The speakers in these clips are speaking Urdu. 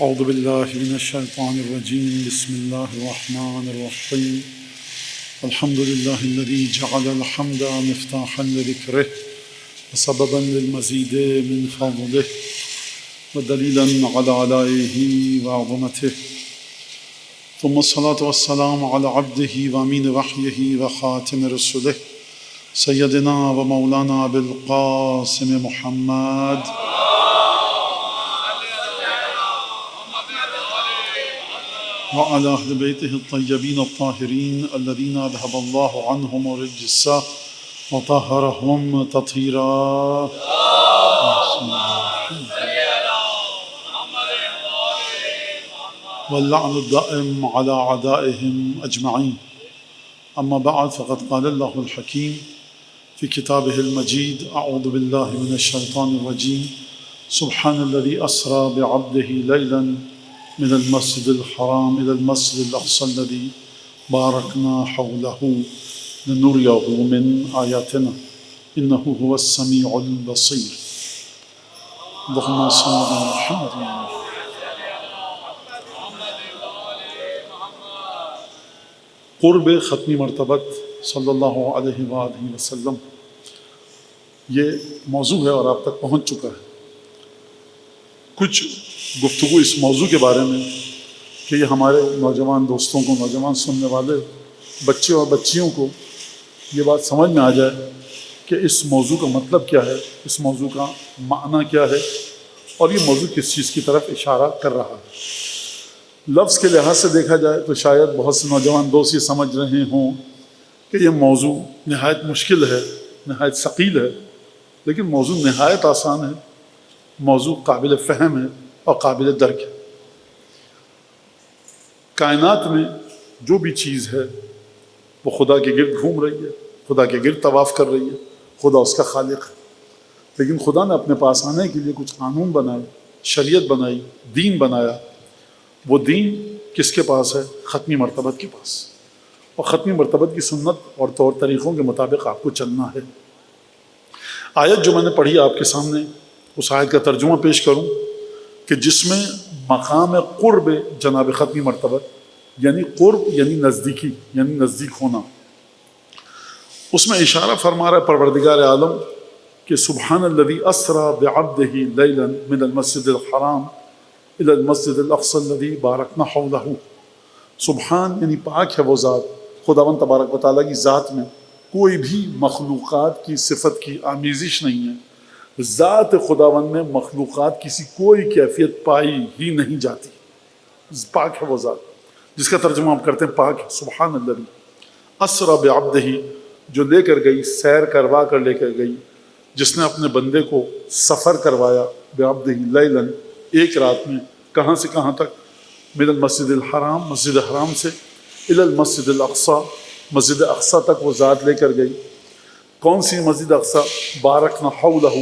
اعوذ باللہ من الشیطان الرجیم بسم اللہ الرحمن الرحیم الحمد للہ الذی جعل الحمد مفتاحا لذکرہ وسببا للمزید من فضلہ ودلیلا علی آلائہ وعظمتہ ثم الصلاة والسلام علی عبدہ وامین وحیہ وخاتم رسلہ سیدنا و مولانا بالقاسم محمد وعلى أهل بيته الطيبين الطاهرين الذين أذهب الله عنهم الرجس وطهرهم تطهيرا. واللعن الدائم على أعدائهم أجمعين. أما بعد فقد قال الله الحكيم في كتابه المجيد أعوذ بالله من الشيطان الرجيم سبحان الذي أسرى بعبده ليلا من المسجد الحرام إلى المسجد الأقصى الذي باركنا حوله لنريه من آياتنا إنه هو السميع البصير. اللهم صل على محمد. قرب ختمی مرتبت صلی اللہ علیہ وآلہ وسلم یہ موضوع ہے اور آپ تک پہنچ چکا ہے. کچھ گفتگو اس موضوع کے بارے میں کہ یہ ہمارے نوجوان دوستوں کو، نوجوان سننے والے بچے اور بچیوں کو یہ بات سمجھ میں آ جائے کہ اس موضوع کا مطلب کیا ہے، اس موضوع کا معنی کیا ہے اور یہ موضوع کس چیز کی طرف اشارہ کر رہا ہے. لفظ کے لحاظ سے دیکھا جائے تو شاید بہت سے نوجوان دوست یہ سمجھ رہے ہوں کہ یہ موضوع نہایت مشکل ہے، نہایت ثقیل ہے، لیکن موضوع نہایت آسان ہے، موضوع قابل فہم ہے اور قابل درک ہے. کائنات میں جو بھی چیز ہے وہ خدا کے گرد گھوم رہی ہے، خدا کے گرد طواف کر رہی ہے، خدا اس کا خالق ہے. لیکن خدا نے اپنے پاس آنے کے لیے کچھ قانون بنائے، شریعت بنائی، دین بنایا. وہ دین کس کے پاس ہے؟ ختمی مرتبت کے پاس. اور ختمی مرتبت کی سنت اور طور طریقوں کے مطابق آپ کو چلنا ہے. آیت جو میں نے پڑھی آپ کے سامنے، اس آیت کا ترجمہ پیش کروں کہ جس میں مقام قرب جناب ختمی مرتبت یعنی قرب یعنی نزدیکی، یعنی نزدیک ہونا، اس میں اشارہ فرما رہا ہے پروردگار عالم کہ سبحان الذی اسری بعبدہ لیلا من المسجد الحرام الی المسجد الاقصی الذی بارکنا حولہ. سبحان یعنی پاک ہے وہ ذات، خداوند تبارک و تعالیٰ کی ذات میں کوئی بھی مخلوقات کی صفت کی آمیزش نہیں ہے. ذات خداوند میں مخلوقات کسی کوئی کیفیت پائی ہی نہیں جاتی. پاک ہے وہ ذات جس کا ترجمہ ہم کرتے ہیں پاک ہے. سبحان الذی اسری بعبدہ، جو لے کر گئی، سیر کروا کر لے کر گئی، جس نے اپنے بندے کو سفر کروایا بعبدہ لیلا، ایک رات میں. کہاں سے کہاں تک؟ من المسجد الحرام، مسجد حرام سے، الی المسجد الاقصی، مسجد اقصی تک وہ ذات لے کر گئی. کون سی مسجد اقصی؟ بارکنا حولہ،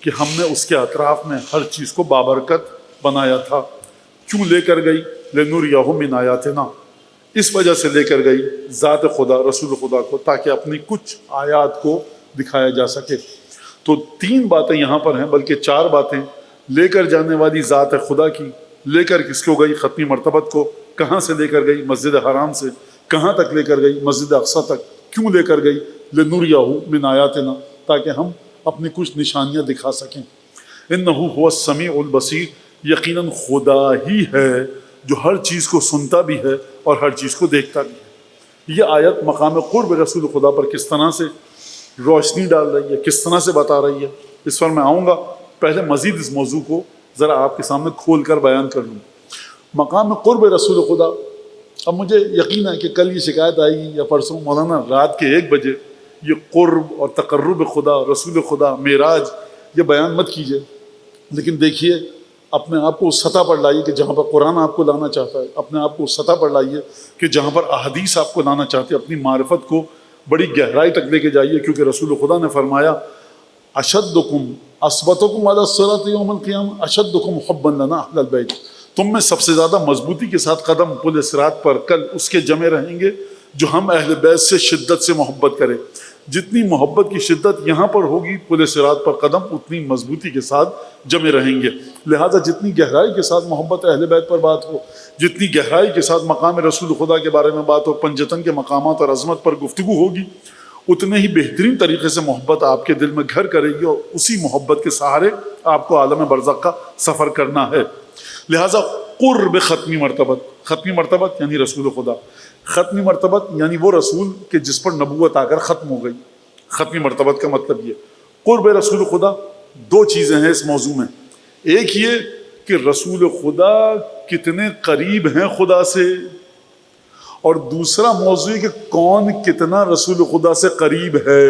کہ ہم نے اس کے اطراف میں ہر چیز کو بابرکت بنایا تھا. کیوں لے کر گئی؟ لنریہ من آیاتنا، اس وجہ سے لے کر گئی ذات خدا، رسول خدا کو، تاکہ اپنی کچھ آیات کو دکھایا جا سکے. تو تین باتیں یہاں پر ہیں، بلکہ چار باتیں. لے کر جانے والی ذات خدا کی، لے کر کس کو گئی؟ ختمی مرتبت کو. کہاں سے لے کر گئی؟ مسجد حرام سے. کہاں تک لے کر گئی؟ مسجد اقصی تک. کیوں لے کر گئی؟ لنریہ من آیاتنا، تاکہ ہم اپنی کچھ نشانیاں دکھا سکیں. انہ هو السمیع البصیر، یقیناً خدا ہی ہے جو ہر چیز کو سنتا بھی ہے اور ہر چیز کو دیکھتا بھی ہے. یہ آیت مقام قرب رسول خدا پر کس طرح سے روشنی ڈال رہی ہے، کس طرح سے بتا رہی ہے، اس پر میں آؤں گا. پہلے مزید اس موضوع کو ذرا آپ کے سامنے کھول کر بیان کر لوں. مقام قرب رسول خدا، اب مجھے یقین ہے کہ کل یہ شکایت آئی یا پرسوں، مولانا رات کے 1 بجے یہ قرب اور تقرب خدا، رسول خدا، معراج، یہ بیان مت کیجئے. لیکن دیکھیے، اپنے آپ کو اس سطح پر لائیے کہ جہاں پر قرآن آپ کو لانا چاہتا ہے. اپنے آپ کو اس سطح پر لائیے کہ جہاں پر احادیث آپ کو لانا چاہتے ہیں. اپنی معرفت کو بڑی گہرائی تک لے کے جائیے، کیونکہ رسول خدا نے فرمایا اشدکم اثبتکم علی الصراط یوم القیامہ اشدکم حبا لنا اہل البیت. تم میں سب سے زیادہ مضبوطی کے ساتھ قدم پل صراط پر کل اس کے جمع رہیں گے جو ہم اہل بیت سے شدت سے محبت کرے. جتنی محبت کی شدت یہاں پر ہوگی پل صراط پر قدم اتنی مضبوطی کے ساتھ جمے رہیں گے. لہٰذا جتنی گہرائی کے ساتھ محبت اہل بیت پر بات ہو، جتنی گہرائی کے ساتھ مقام رسول خدا کے بارے میں بات ہو، پنجتن کے مقامات اور عظمت پر گفتگو ہوگی، اتنے ہی بہترین طریقے سے محبت آپ کے دل میں گھر کرے گی اور اسی محبت کے سہارے آپ کو عالم برزخ کا سفر کرنا ہے. لہٰذا قرب ختمی مرتبت یعنی رسول خدا، ختمی مرتبت یعنی وہ رسول کہ جس پر نبوت آ کر ختم ہو گئی. ختمی مرتبت کا مطلب یہ قرب رسول خدا. دو چیزیں ہیں اس موضوع میں، ایک یہ کہ رسول خدا کتنے قریب ہیں خدا سے، اور دوسرا موضوع کہ کون کتنا رسول خدا سے قریب ہے.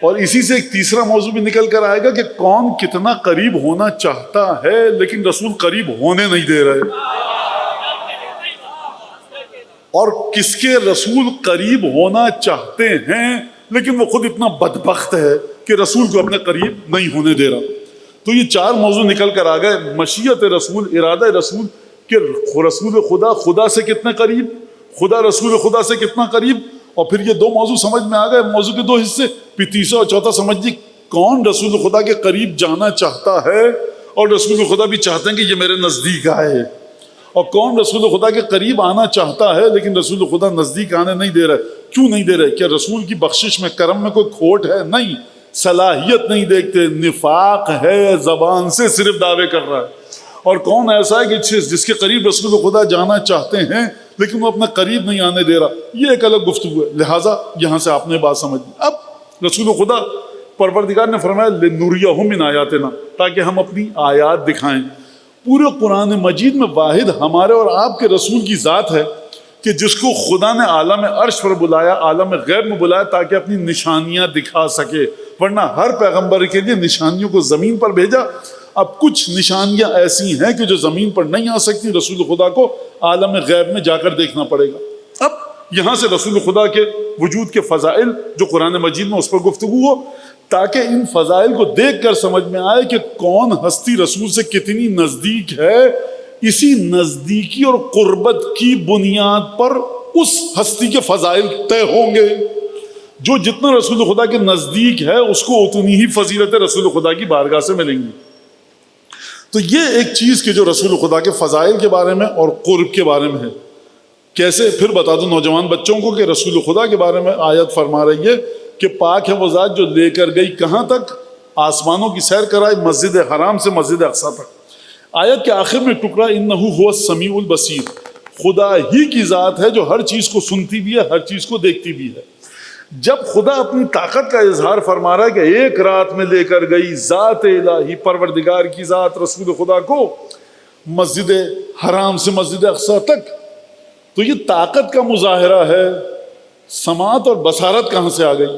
اور اسی سے ایک تیسرا موضوع بھی نکل کر آئے گا کہ کون کتنا قریب ہونا چاہتا ہے لیکن رسول قریب ہونے نہیں دے رہے، اور کس کے رسول قریب ہونا چاہتے ہیں لیکن وہ خود اتنا بدبخت ہے کہ رسول کو اپنے قریب نہیں ہونے دے رہا. تو یہ چار موضوع نکل کر آ گئے، مشیت رسول، ارادہ رسول، کہ رسول خدا سے کتنے قریب، خدا رسول خدا سے کتنا قریب. اور پھر یہ دو موضوع سمجھ میں آ گئے، موضوع کے دو حصے. پھر تیسرا اور چوتھا سمجھیے کون رسول خدا کے قریب جانا چاہتا ہے اور رسول خدا بھی چاہتے ہیں کہ یہ میرے نزدیک آئے، اور کون رسول خدا کے قریب آنا چاہتا ہے لیکن رسول خدا نزدیک آنے نہیں دے رہے. کیوں نہیں دے رہے؟ کیا رسول کی بخشش میں، کرم میں کوئی کھوٹ ہے؟ نہیں، صلاحیت نہیں دیکھتے، نفاق ہے، زبان سے صرف دعوے کر رہا ہے. اور کون ایسا ہے کہ جس کے قریب رسول خدا جانا چاہتے ہیں لیکن وہ اپنے قریب نہیں آنے دے رہا؟ یہ ایک الگ گفتگو ہے. لہٰذا یہاں سے آپ نے بات سمجھ لی. اب رسول خدا پروردگار نے فرمایا لنُرِيَهُم مِّنْ آیاتنا، تاکہ ہم اپنی آیات دکھائیں. پورے قرآن مجید میں واحد ہمارے اور آپ کے رسول کی ذات ہے کہ جس کو خدا نے عالم عرش پر بلایا، عالم غیب میں بلایا تاکہ اپنی نشانیاں دکھا سکے. ورنہ ہر پیغمبر کے لیے نشانیوں کو زمین پر بھیجا. اب کچھ نشانیاں ایسی ہیں کہ جو زمین پر نہیں آ سکتی، رسول خدا کو عالم غیب میں جا کر دیکھنا پڑے گا. اب یہاں سے رسول خدا کے وجود کے فضائل جو قرآن مجید میں اس پر گفتگو ہو، تاکہ ان فضائل کو دیکھ کر سمجھ میں آئے کہ کون ہستی رسول سے کتنی نزدیک ہے. اسی نزدیکی اور قربت کی بنیاد پر اس ہستی کے فضائل طے ہوں گے. جو جتنا رسول خدا کے نزدیک ہے اس کو اتنی ہی فضیلت رسول خدا کی بارگاہ سے ملیں گی. تو یہ ایک چیز کہ جو رسول خدا کے فضائل کے بارے میں اور قرب کے بارے میں ہے. کیسے؟ پھر بتا دوں نوجوان بچوں کو کہ رسول خدا کے بارے میں آیت فرما رہی ہے کہ پاک ہے وہ ذات جو لے کر گئی کہاں تک؟ آسمانوں کی سیر کرائی، مسجد حرام سے مسجد اقصیٰ تک. آیت کے آخر میں ٹکڑا انہ هو السمیع البصیر، خدا ہی کی ذات ہے جو ہر چیز کو سنتی بھی ہے، ہر چیز کو دیکھتی بھی ہے. جب خدا اپنی طاقت کا اظہار فرما رہا ہے کہ ایک رات میں لے کر گئی ذات الہی، پروردگار کی ذات رسول خدا کو مسجد حرام سے مسجد اقصیٰ تک، تو یہ طاقت کا مظاہرہ ہے. سماعت اور بصارت کہاں سے آ گئی؟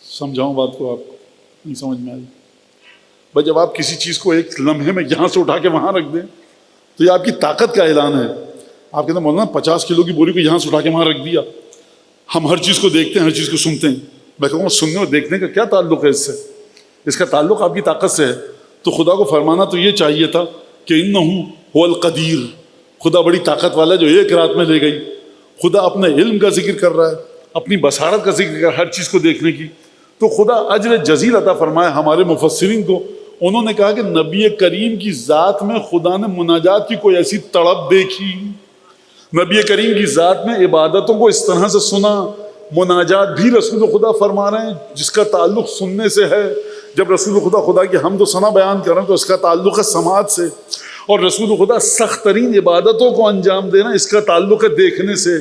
سمجھاؤں بات کو، آپ کو نہیں سمجھ میں آئی؟ بھائی جب آپ کسی چیز کو ایک لمحے میں یہاں سے اٹھا کے وہاں رکھ دیں تو یہ آپ کی طاقت کا اعلان ہے. آپ کہتے ہیں مولانا 50 کلو کی بوری کو یہاں سے اٹھا کے وہاں رکھ دیا. ہم ہر چیز کو دیکھتے ہیں، ہر چیز کو سنتے ہیں. میں کہوں گا سننے اور دیکھنے کا کیا تعلق ہے اس سے؟ اس کا تعلق آپ کی طاقت سے ہے. تو خدا کو فرمانا تو یہ چاہیے تھا کہ انہ هو القدیر، خدا بڑی طاقت والا جو ایک رات میں لے گئی. خدا اپنے علم کا ذکر کر رہا ہے، اپنی بصارت کا ذکر کر رہا ہے، ہر چیز کو دیکھنے کی. تو خدا اجر جزیل عطا فرمائے ہمارے مفسرین کو. انہوں نے کہا کہ نبی کریم کی ذات میں خدا نے مناجات کی کوئی ایسی تڑپ دیکھی، نبی کریم کی ذات میں عبادتوں کو اس طرح سے سنا. مناجات بھی رسول خدا فرما رہے ہیں جس کا تعلق سننے سے ہے. جب رسول خدا کی حمد و ثنا بیان کر رہے ہیں تو اس کا تعلق ہے سماعت سے. اور رسول خدا سخت ترین عبادتوں کو انجام دینا اس کا تعلق ہے دیکھنے سے.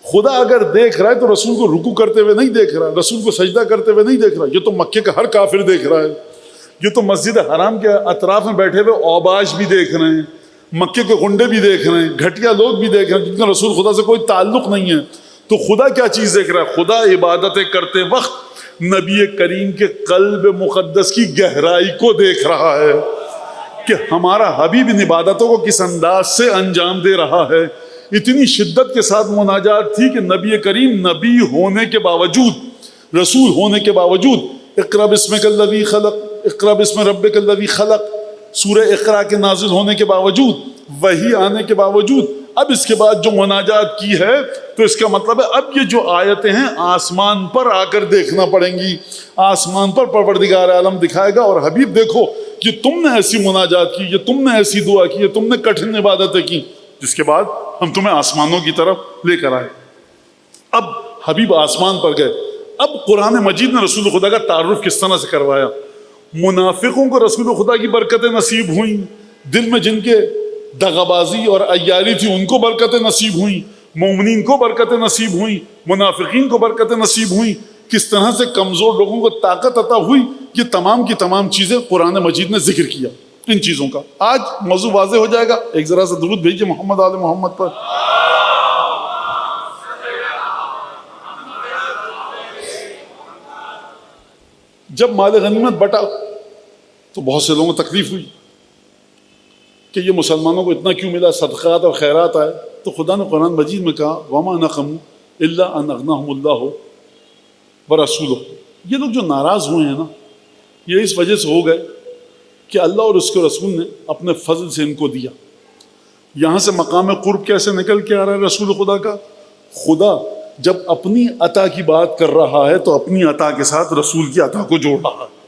خدا اگر دیکھ رہا ہے تو رسول کو رکوع کرتے ہوئے نہیں دیکھ رہا، رسول کو سجدہ کرتے ہوئے نہیں دیکھ رہا. یہ تو مکے کا ہر کافر دیکھ رہا ہے. یہ تو مسجد حرام کے اطراف میں بیٹھے ہوئے اوباش بھی دیکھ رہے ہیں، مکے کے گنڈے بھی دیکھ رہے ہیں، گھٹیا لوگ بھی دیکھ رہے ہیں جن کا رسول خدا سے کوئی تعلق نہیں ہے. تو خدا کیا چیز دیکھ رہا ہے؟ خدا عبادتیں کرتے وقت نبی کریم کے قلب مقدس کی گہرائی کو دیکھ رہا ہے کہ ہمارا حبیب ان عبادتوں کو کس انداز سے انجام دے رہا ہے. اتنی شدت کے ساتھ مناجات تھی کہ نبی کریم نبی ہونے کے باوجود، رسول ہونے کے باوجود، اقرأ باسمک الذی خلق، اقرأ باسم ربک الذی خلق، سورہ اقرا کے نازل ہونے کے باوجود، وحی آنے کے باوجود، اب اس کے بعد جو مناجات کی ہے تو اس کا مطلب ہے اب یہ جو آیتیں ہیں آسمان پر آ کر دیکھنا پڑیں گی، آسمان پر پروردگار عالم دکھائے گا اور حبیب دیکھو کہ تم نے ایسی مناجات کی، یہ تم نے ایسی دعا کی، یہ تم نے کٹھن عبادتیں کی، جس کے بعد ہم تمہیں آسمانوں کی طرف لے کر آئے۔ اب حبیب آسمان پر گئے۔ اب قرآن مجید نے رسول خدا کا تعارف کس طرح سے کروایا؟ منافقوں کو رسول خدا کی برکتیں نصیب ہوئیں، دل میں جن کے دغابازی اور عیاری تھی ان کو برکتیں نصیب ہوئیں، مومنین کو برکتیں نصیب ہوئیں، منافقین کو برکتیں نصیب ہوئیں، کس طرح سے کمزور لوگوں کو طاقت عطا ہوئی، یہ تمام کی تمام چیزیں قرآن مجید نے ذکر کیا ان چیزوں کا۔ آج موضوع واضح ہو جائے گا، ایک ذرا سا درود بھیجیے محمد آل محمد پر۔ جب مال غنیمت بٹا تو بہت سے لوگوں کو تکلیف ہوئی کہ یہ مسلمانوں کو اتنا کیوں ملا، صدقات اور خیرات آئے، تو خدا نے قرآن مجید میں کہا وَمَا نَقَمُوا إِلَّا أَنْ أَغْنَاهُمُ اللَّهُ وَرَسُولُهُ۔ یہ لوگ جو ناراض ہوئے ہیں نا، یہ اس وجہ سے ہو گئے کہ اللہ اور اس کے رسول نے اپنے فضل سے ان کو دیا۔ یہاں سے مقام قرب کیسے نکل کے آ رہا ہے رسول خدا کا؟ خدا جب اپنی عطا کی بات کر رہا ہے تو اپنی عطا کے ساتھ رسول کی عطا کو جوڑ رہا ہے۔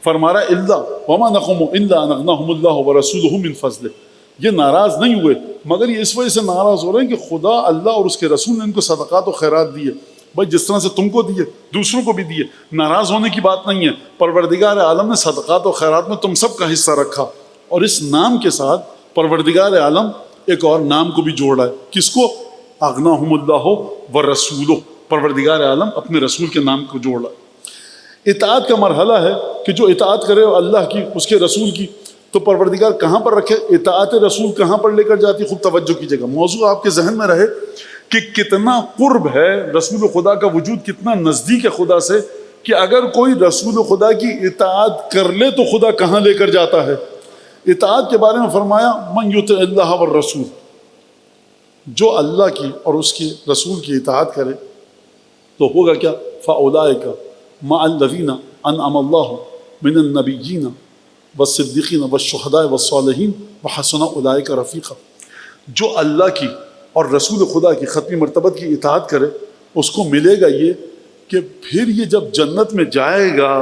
فرما رہا ہے الا وما نقموا الا ان اغناهم الله ورسوله من فضله۔ یہ ناراض نہیں ہوئے مگر یہ اس وجہ سے ناراض ہو رہے ہیں کہ خدا اللہ اور اس کے رسول نے ان کو صدقات و خیرات دیے، بھائی جس طرح سے تم کو دیے دوسروں کو بھی دیے، ناراض ہونے کی بات نہیں ہے۔ پروردگار عالم نے صدقات و خیرات میں تم سب کا حصہ رکھا، اور اس نام کے ساتھ پروردگار عالم ایک اور نام کو بھی جوڑ رہا ہے۔ کس کو؟ اغناہم اللہ ورسولہ، پروردگار عالم اپنے رسول کے نام کو جوڑ رہا ہے۔ اطاعت کا مرحلہ ہے کہ جو اطاعت کرے اللہ کی، اس کے رسول کی، تو پروردگار کہاں پر رکھے؟ اطاعت رسول کہاں پر لے کر جاتی؟ خوب توجہ کیجیے گا، موضوع آپ کے ذہن میں رہے کہ کتنا قرب ہے رسول خدا کا وجود، کتنا نزدیک ہے خدا سے، کہ اگر کوئی رسول خدا کی اطاعت کر لے تو خدا کہاں لے کر جاتا ہے۔ اطاعت کے بارے میں فرمایا من یطع اللہ والرسول، جو اللہ کی اور اس کے رسول کی اطاعت کرے تو ہوگا کیا؟ فاولئک مع الذین انعم اللہ من النبیین والصدیقین والشہداء والصالحین وحسن اولئک رفیقا۔ جو اللہ کی اور رسول خدا کی ختمی مرتبت کی اطاعت کرے اس کو ملے گا یہ کہ پھر یہ جب جنت میں جائے گا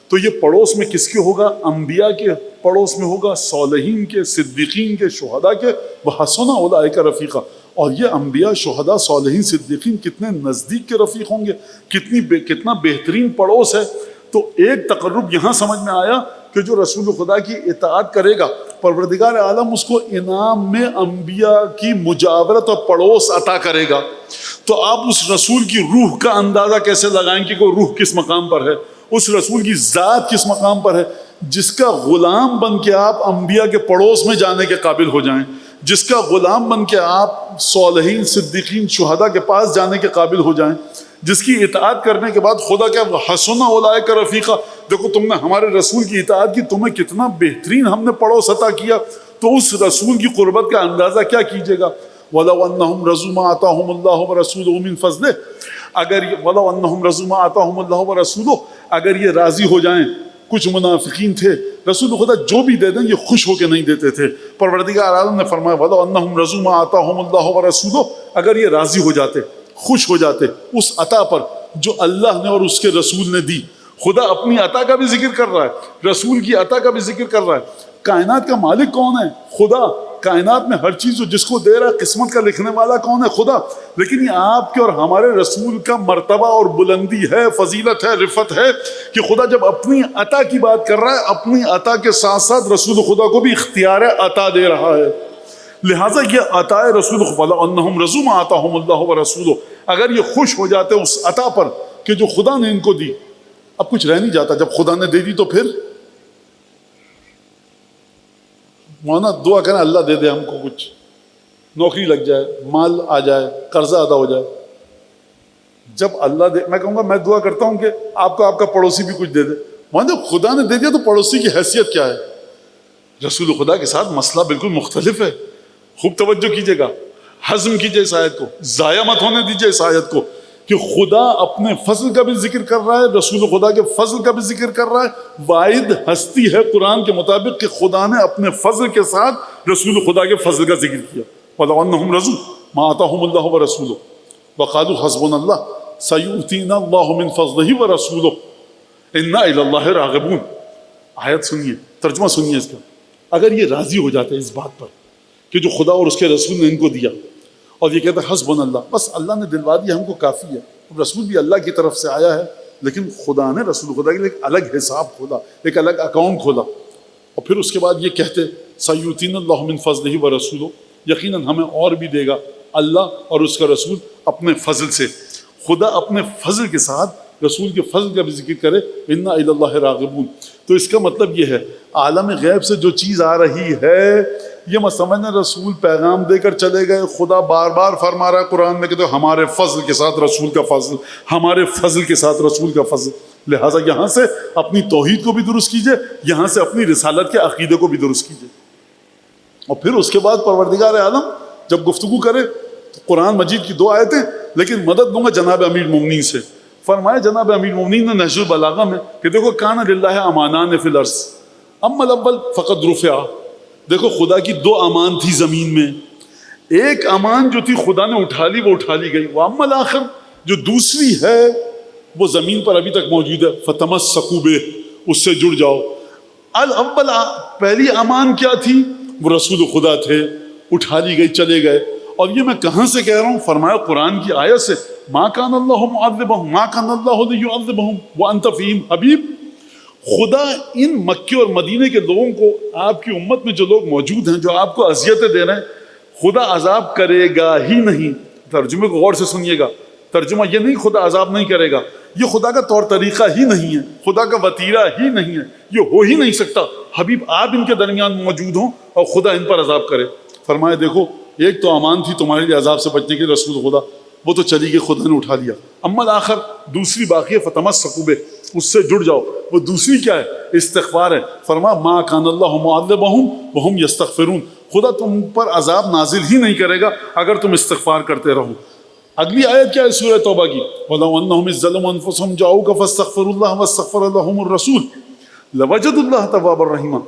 تو یہ پڑوس میں کس کے ہوگا؟ انبیاء کے پڑوس میں ہوگا، صالحین کے، صدیقین کے، شہداء کے، وحسن اولئک رفیقا۔ اور یہ انبیاء، شہداء، صالحین، صدیقین کتنے نزدیک کے رفیق ہوں گے، کتنا بہترین پڑوس ہے۔ تو ایک تقرب یہاں سمجھ میں آیا کہ جو رسول خدا کی اطاعت کرے گا پروردگار عالم اس کو انعام میں انبیاء کی مجاورت اور پڑوس عطا کرے گا۔ تو آپ اس رسول کی روح کا اندازہ کیسے لگائیں کہ کوئی روح کس مقام پر ہے، اس رسول کی ذات کس مقام پر ہے، جس کا غلام بن کے آپ انبیاء کے پڑوس میں جانے کے قابل ہو جائیں، جس کا غلام بن کے آپ صالحین، صدیقین، شہداء کے پاس جانے کے قابل ہو جائیں، جس کی اطاعت کرنے کے بعد خدا کیا حسن اولئک رفیقا، دیکھو تم نے ہمارے رسول کی اطاعت کی، تمہیں کتنا بہترین ہم نے پڑوس عطا کیا۔ تو اس رسول کی قربت کا اندازہ کیا کیجیے گا؟ وَلَوْ أَنَّهُمْ رَضُوا مَا آتَاهُمُ اللَّهُ وَرَسُولُهُ مِنْ فَضْلِهِ، وَلَوْ أَنَّهُمْ رَضُوا مَا آتَاهُمُ اللَّهُ وَرَسُولُهُ، اگر یہ راضی ہو جائیں، کچھ منافقین تھے رسول خدا جو بھی دے دیں یہ خوش ہو کے نہیں دیتے تھے، پروردگار عالم نے فرمایا وَلَوْ أَنَّهُمْ رَضُوا مَا آتَاهُمُ اللَّهُ وَرَسُولُهُ، اگر یہ راضی ہو جاتے، خوش ہو جاتے اس عطا پر جو اللہ نے اور اس کے رسول نے دی۔ خدا اپنی عطا کا بھی ذکر کر رہا ہے، رسول کی عطا کا بھی ذکر کر رہا ہے۔ کائنات کا مالک کون ہے؟ خدا۔ کائنات میں ہر چیز جس کو دے رہا ہے، قسمت کا لکھنے والا کون ہے؟ خدا۔ لیکن یہ آپ کے اور ہمارے رسول کا مرتبہ اور بلندی ہے، فضیلت ہے، رفت ہے کہ خدا جب اپنی عطا کی بات کر رہا ہے اپنی عطا کے ساتھ ساتھ رسول خدا کو بھی اختیار عطا دے رہا ہے۔ لہٰذا یہ عطا رسول خدا انہم رضوا ما آتاہم اللہ ورسولہ، اگر یہ خوش ہو جاتے اس عطا پر کہ جو خدا نے ان کو دی، اب کچھ رہ نہیں جاتا، جب خدا نے دے دی تو پھر مولانا دعا کریں اللہ دے دے ہم کو، کچھ نوکری لگ جائے، مال آ جائے، قرضہ ادا ہو جائے۔ جب اللہ دے، میں کہوں گا میں دعا کرتا ہوں کہ آپ کو آپ کا پڑوسی بھی کچھ دے دے۔ مولانا خدا نے دے دیا تو پڑوسی کی حیثیت کیا ہے؟ رسول خدا کے ساتھ مسئلہ بالکل مختلف ہے، خوب توجہ کیجیے گا، ہضم کیجیے اس آیت کو، ضائع مت ہونے دیجیے اس آیت کو، کہ خدا اپنے فضل کا بھی ذکر کر رہا ہے، رسول خدا کے فضل کا بھی ذکر کر رہا ہے۔ واحد ہستی ہے قرآن کے مطابق کہ خدا نے اپنے فضل کے ساتھ رسول خدا کے فضل کا ذکر کیا۔ وَلَوْ أَنَّهُمْ رَضُوا مَا آتَاهُمُ اللَّهُ وَرَسُولُهُ وَقَالُوا حَسْبُنَا اللَّهُ سَيُؤْتِينَا اللَّهُ مِنْ فَضْلِهِ وَرَسُولُهُ إِنَّا إِلَى اللَّهِ راغبون. آیت سنیے، ترجمہ سنیے اس کا. اگر یہ راضی ہو جاتے ہیں اس بات پر کہ جو خدا اور اس کے رسول نے ان کو دیا، اور یہ کہتے ہیں حسبنا اللہ، بس اللہ نے دلوا دیا ہم کو کافی ہے. رسول بھی اللہ کی طرف سے آیا ہے، لیکن خدا نے رسول خدا کے لیے ایک الگ حساب کھولا، ایک الگ اکاؤنٹ کھولا. اور پھر اس کے بعد یہ کہتے سیؤتینا اللہ من فضلہ ورسولہ، یقیناً ہمیں اور بھی دے گا اللہ اور اس کا رسول اپنے فضل سے. خدا اپنے فضل کے ساتھ رسول کے فضل کا بھی ذکر کرے، انا الی اللہ راغبون. تو اس کا مطلب یہ ہے عالم غیب سے جو چیز آ رہی ہے، یہ مت سمجھنا رسول پیغام دے کر چلے گئے. خدا بار بار فرما رہا ہے قرآن میں کہ ہمارے فضل کے ساتھ رسول کا فضل، ہمارے فضل کے ساتھ رسول کا فضل. لہٰذا یہاں سے اپنی توحید کو بھی درست کیجئے، یہاں سے اپنی رسالت کے عقیدے کو بھی درست کیجئے. اور پھر اس کے بعد پروردگار عالم جب گفتگو کرے تو قرآن مجید کی 2 آیتیں، لیکن مدد دوں گا جناب امیر المومنین سے. فرمایا جناب امیر المومنین نے نہج البلاغہ میں کہ دیکھو کان للہ امانان فی الارض اما الاول فقد رفع. دیکھو خدا کی 2 امان تھی زمین میں، ایک امان جو تھی خدا نے اٹھا لی، وہ اٹھا لی گئی. واما الاخر، جو دوسری ہے وہ زمین پر ابھی تک موجود ہے، فتمسکوا بہ، اس سے جڑ جاؤ. الاول، پہلی امان کیا تھی؟ وہ رسول خدا تھے، اٹھا لی گئی، چلے گئے. اور یہ میں کہاں سے کہہ رہا ہوں؟ فرمایا قرآن کی آیت سے، ما کان اللہ معذبہم ما کان اللہ لیعذبہم وانت فیہم حبیب. خدا ان مکے اور مدینے کے لوگوں کو، آپ کی امت میں جو لوگ موجود ہیں جو آپ کو اذیتیں دے رہے ہیں، خدا عذاب کرے گا ہی نہیں. ترجمے کو غور سے سنیے گا. ترجمہ یہ نہیں خدا عذاب نہیں کرے گا، یہ خدا کا طور طریقہ ہی نہیں ہے، خدا کا وتیرہ ہی نہیں ہے، یہ ہو ہی نہیں سکتا. حبیب آپ ان کے درمیان موجود ہوں اور خدا ان پر عذاب کرے. فرمایا دیکھو ایک تو امان تھی تمہارے لیے عذاب سے بچنے کے رسول خدا، وہ تو چلی گئی، خدا نے اٹھا لیا. اما الآخر، دوسری باقی ہے، فتمسکوا بہ، اس سے جڑ جاؤ. وہ دوسری کیا ہے؟ استغفار ہے. فرما ما کان اللہ معذبہم وہم یستغفرون. خدا تم پر عذاب نازل ہی نہیں کرے گا اگر تم استغفار کرتے رہو. اگلی آیت کیا ہے سورہ توبہ کی؟ وَلَوْ أَنَّهُمْ إِذ ظَّلَمُوا أَنفُسَهُمْ جَاءُوكَ فَاسْتَغْفَرُوا اللَّهَ وَاسْتَغْفَرَ لَهُمُ الرَّسُولُ لَوَجَدُوا اللَّهَ تَوَّابًا رَحِيمًا.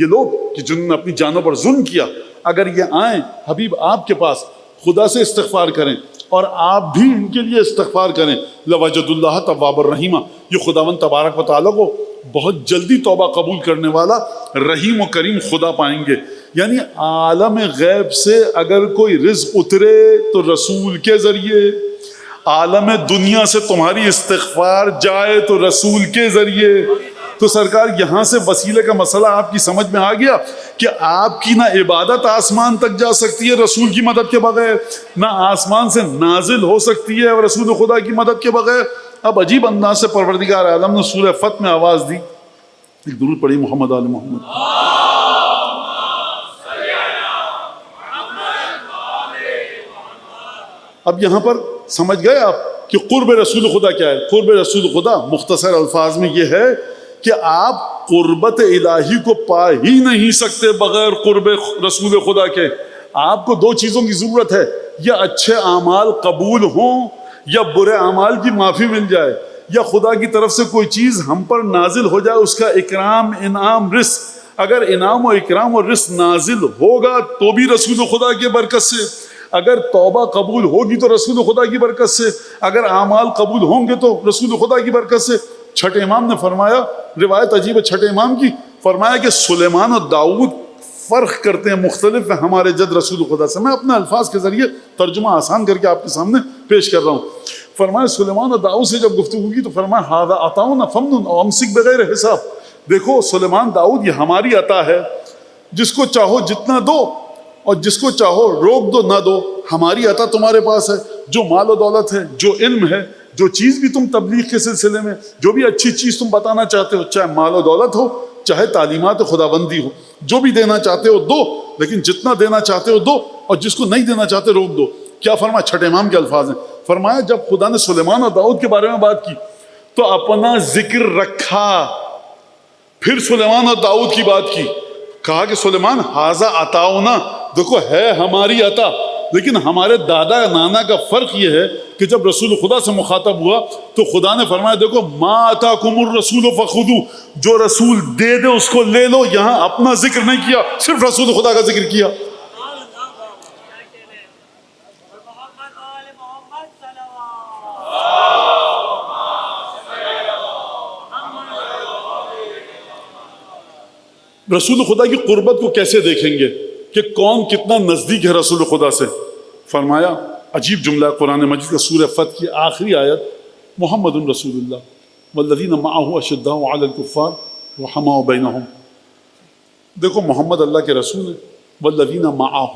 یہ لوگ کہ جنہوں نے اپنی جانوں پر ظلم کیا، اگر یہ آئیں حبیب آپ کے پاس، خدا سے استغفار کریں اور آپ بھی ان کے لیے استغفار کریں، لَوَجَدُوا اللَّهَ تَوَّابًا رَحِيمًا. یہ خداوند تبارک و تعالیٰ کو بہت جلدی توبہ قبول کرنے والا رحیم و کریم خدا پائیں گے. یعنی عالم غیب سے اگر کوئی رزق اترے تو رسول کے ذریعے، عالم دنیا سے تمہاری استغفار جائے تو رسول کے ذریعے. تو سرکار یہاں سے وسیلے کا مسئلہ آپ کی سمجھ میں آ گیا کہ آپ کی نہ عبادت آسمان تک جا سکتی ہے رسول کی مدد کے بغیر، نہ آسمان سے نازل ہو سکتی ہے رسول خدا کی مدد کے بغیر. اب عجیب انداز سے پروردگار عالم نے سورہ فتح میں آواز دی. ایک درود پڑھی محمد آل محمد. اب یہاں پر سمجھ گئے آپ کہ قرب رسول خدا کیا ہے؟ قرب رسول خدا مختصر الفاظ میں یہ ہے کہ آپ قربت الہی کو پا ہی نہیں سکتے بغیر قرب رسول خدا کے. آپ کو 2 چیزوں کی ضرورت ہے، یا اچھے اعمال قبول ہوں یا برے اعمال کی معافی مل جائے، یا خدا کی طرف سے کوئی چیز ہم پر نازل ہو جائے، اس کا اکرام، انعام، رزق. اگر انعام و اکرام اور رزق نازل ہوگا تو بھی رسول خدا کی برکت سے، اگر توبہ قبول ہوگی تو رسول خدا کی برکت سے، اگر اعمال قبول ہوں گے تو رسول خدا کی برکت سے. چھٹے امام نے فرمایا، روایت عجیب ہے چھٹے امام کی، فرمایا کہ سلیمان اور داؤد فرق کرتے ہیں، مختلف ہیں ہمارے جد رسول خدا سے. میں اپنے الفاظ کے ذریعے ترجمہ آسان کر کے آپ کے سامنے پیش کر رہا ہوں. فرمایا سلیمان اور داؤد سے جب گفتگو کی تو فرمایا ھذا عطاؤنا فمنن او امسک بغیر حساب. دیکھو سلیمان داؤد یہ ہماری عطا ہے، جس کو چاہو جتنا دو اور جس کو چاہو روک دو نہ دو. ہماری عطا تمہارے پاس ہے، جو مال و دولت ہے، جو علم ہے، جو چیز بھی تم تبلیغ کے سلسلے میں، جو بھی اچھی چیز تم بتانا چاہتے ہو، چاہے مال و دولت ہو، چاہے تعلیمات خداوندی ہو، جو بھی دینا چاہتے ہو دو، لیکن جتنا دینا چاہتے ہو دو اور جس کو نہیں دینا چاہتے روک دو. کیا فرمایا؟ چھٹے امام کے الفاظ ہیں. فرمایا جب خدا نے سلیمان اور داؤد کے بارے میں بات کی تو اپنا ذکر رکھا، پھر سلیمان اور داؤد کی بات کی، کہا کہ سلیمان ھذا عطاؤنا، دیکھو ہے ہماری عطا، لیکن ہمارے دادا نانا کا فرق یہ ہے کہ جب رسول خدا سے مخاطب ہوا تو خدا نے فرمایا دیکھو ما آتاکم الرسول فخذوا، جو رسول دے دے اس کو لے لو. یہاں اپنا ذکر نہیں کیا، صرف رسول خدا کا ذکر کیا. رسول خدا کی قربت کو کیسے دیکھیں گے کہ کون کتنا نزدیک ہے رسول خدا سے؟ فرمایا عجیب جملہ قرآن مجید کا سورہ فتح کی آخری آیت، محمد رسول اللہ والذین معہ اشداء علی الکفار رحماء بینہم. دیکھو محمد اللہ کے رسول ہیں، والذین معہ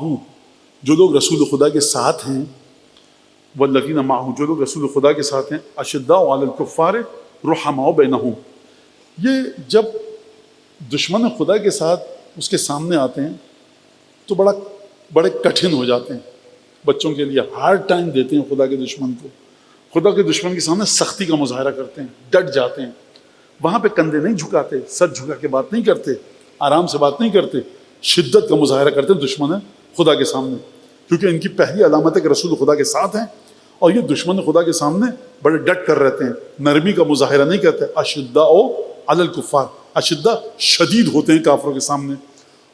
جو لوگ رسول خدا کے ساتھ ہیں، والذین معہ جو لوگ رسول خدا کے ساتھ ہیں، اشداء علی الکفار رحماء بینہم. یہ جب دشمن خدا کے ساتھ اس کے سامنے آتے ہیں تو بڑے کٹھن ہو جاتے ہیں. بچوں کے لیے ہارڈ ٹائم دیتے ہیں خدا کے دشمن کو. خدا کے دشمن کے سامنے سختی کا مظاہرہ کرتے ہیں، ڈٹ جاتے ہیں. وہاں پہ کندھے نہیں جھکاتے، سر جھکا کے بات نہیں کرتے، آرام سے بات نہیں کرتے، شدت کا مظاہرہ کرتے ہیں دشمن خدا کے سامنے، کیونکہ ان کی پہلی علامت ہے کہ رسول خدا کے ساتھ ہیں. اور یہ دشمن خدا کے سامنے بڑے ڈٹ کر رہتے ہیں، نرمی کا مظاہرہ نہیں کرتے. اشداء علی الکفار، اشداء شدید ہوتے ہیں کافروں کے سامنے.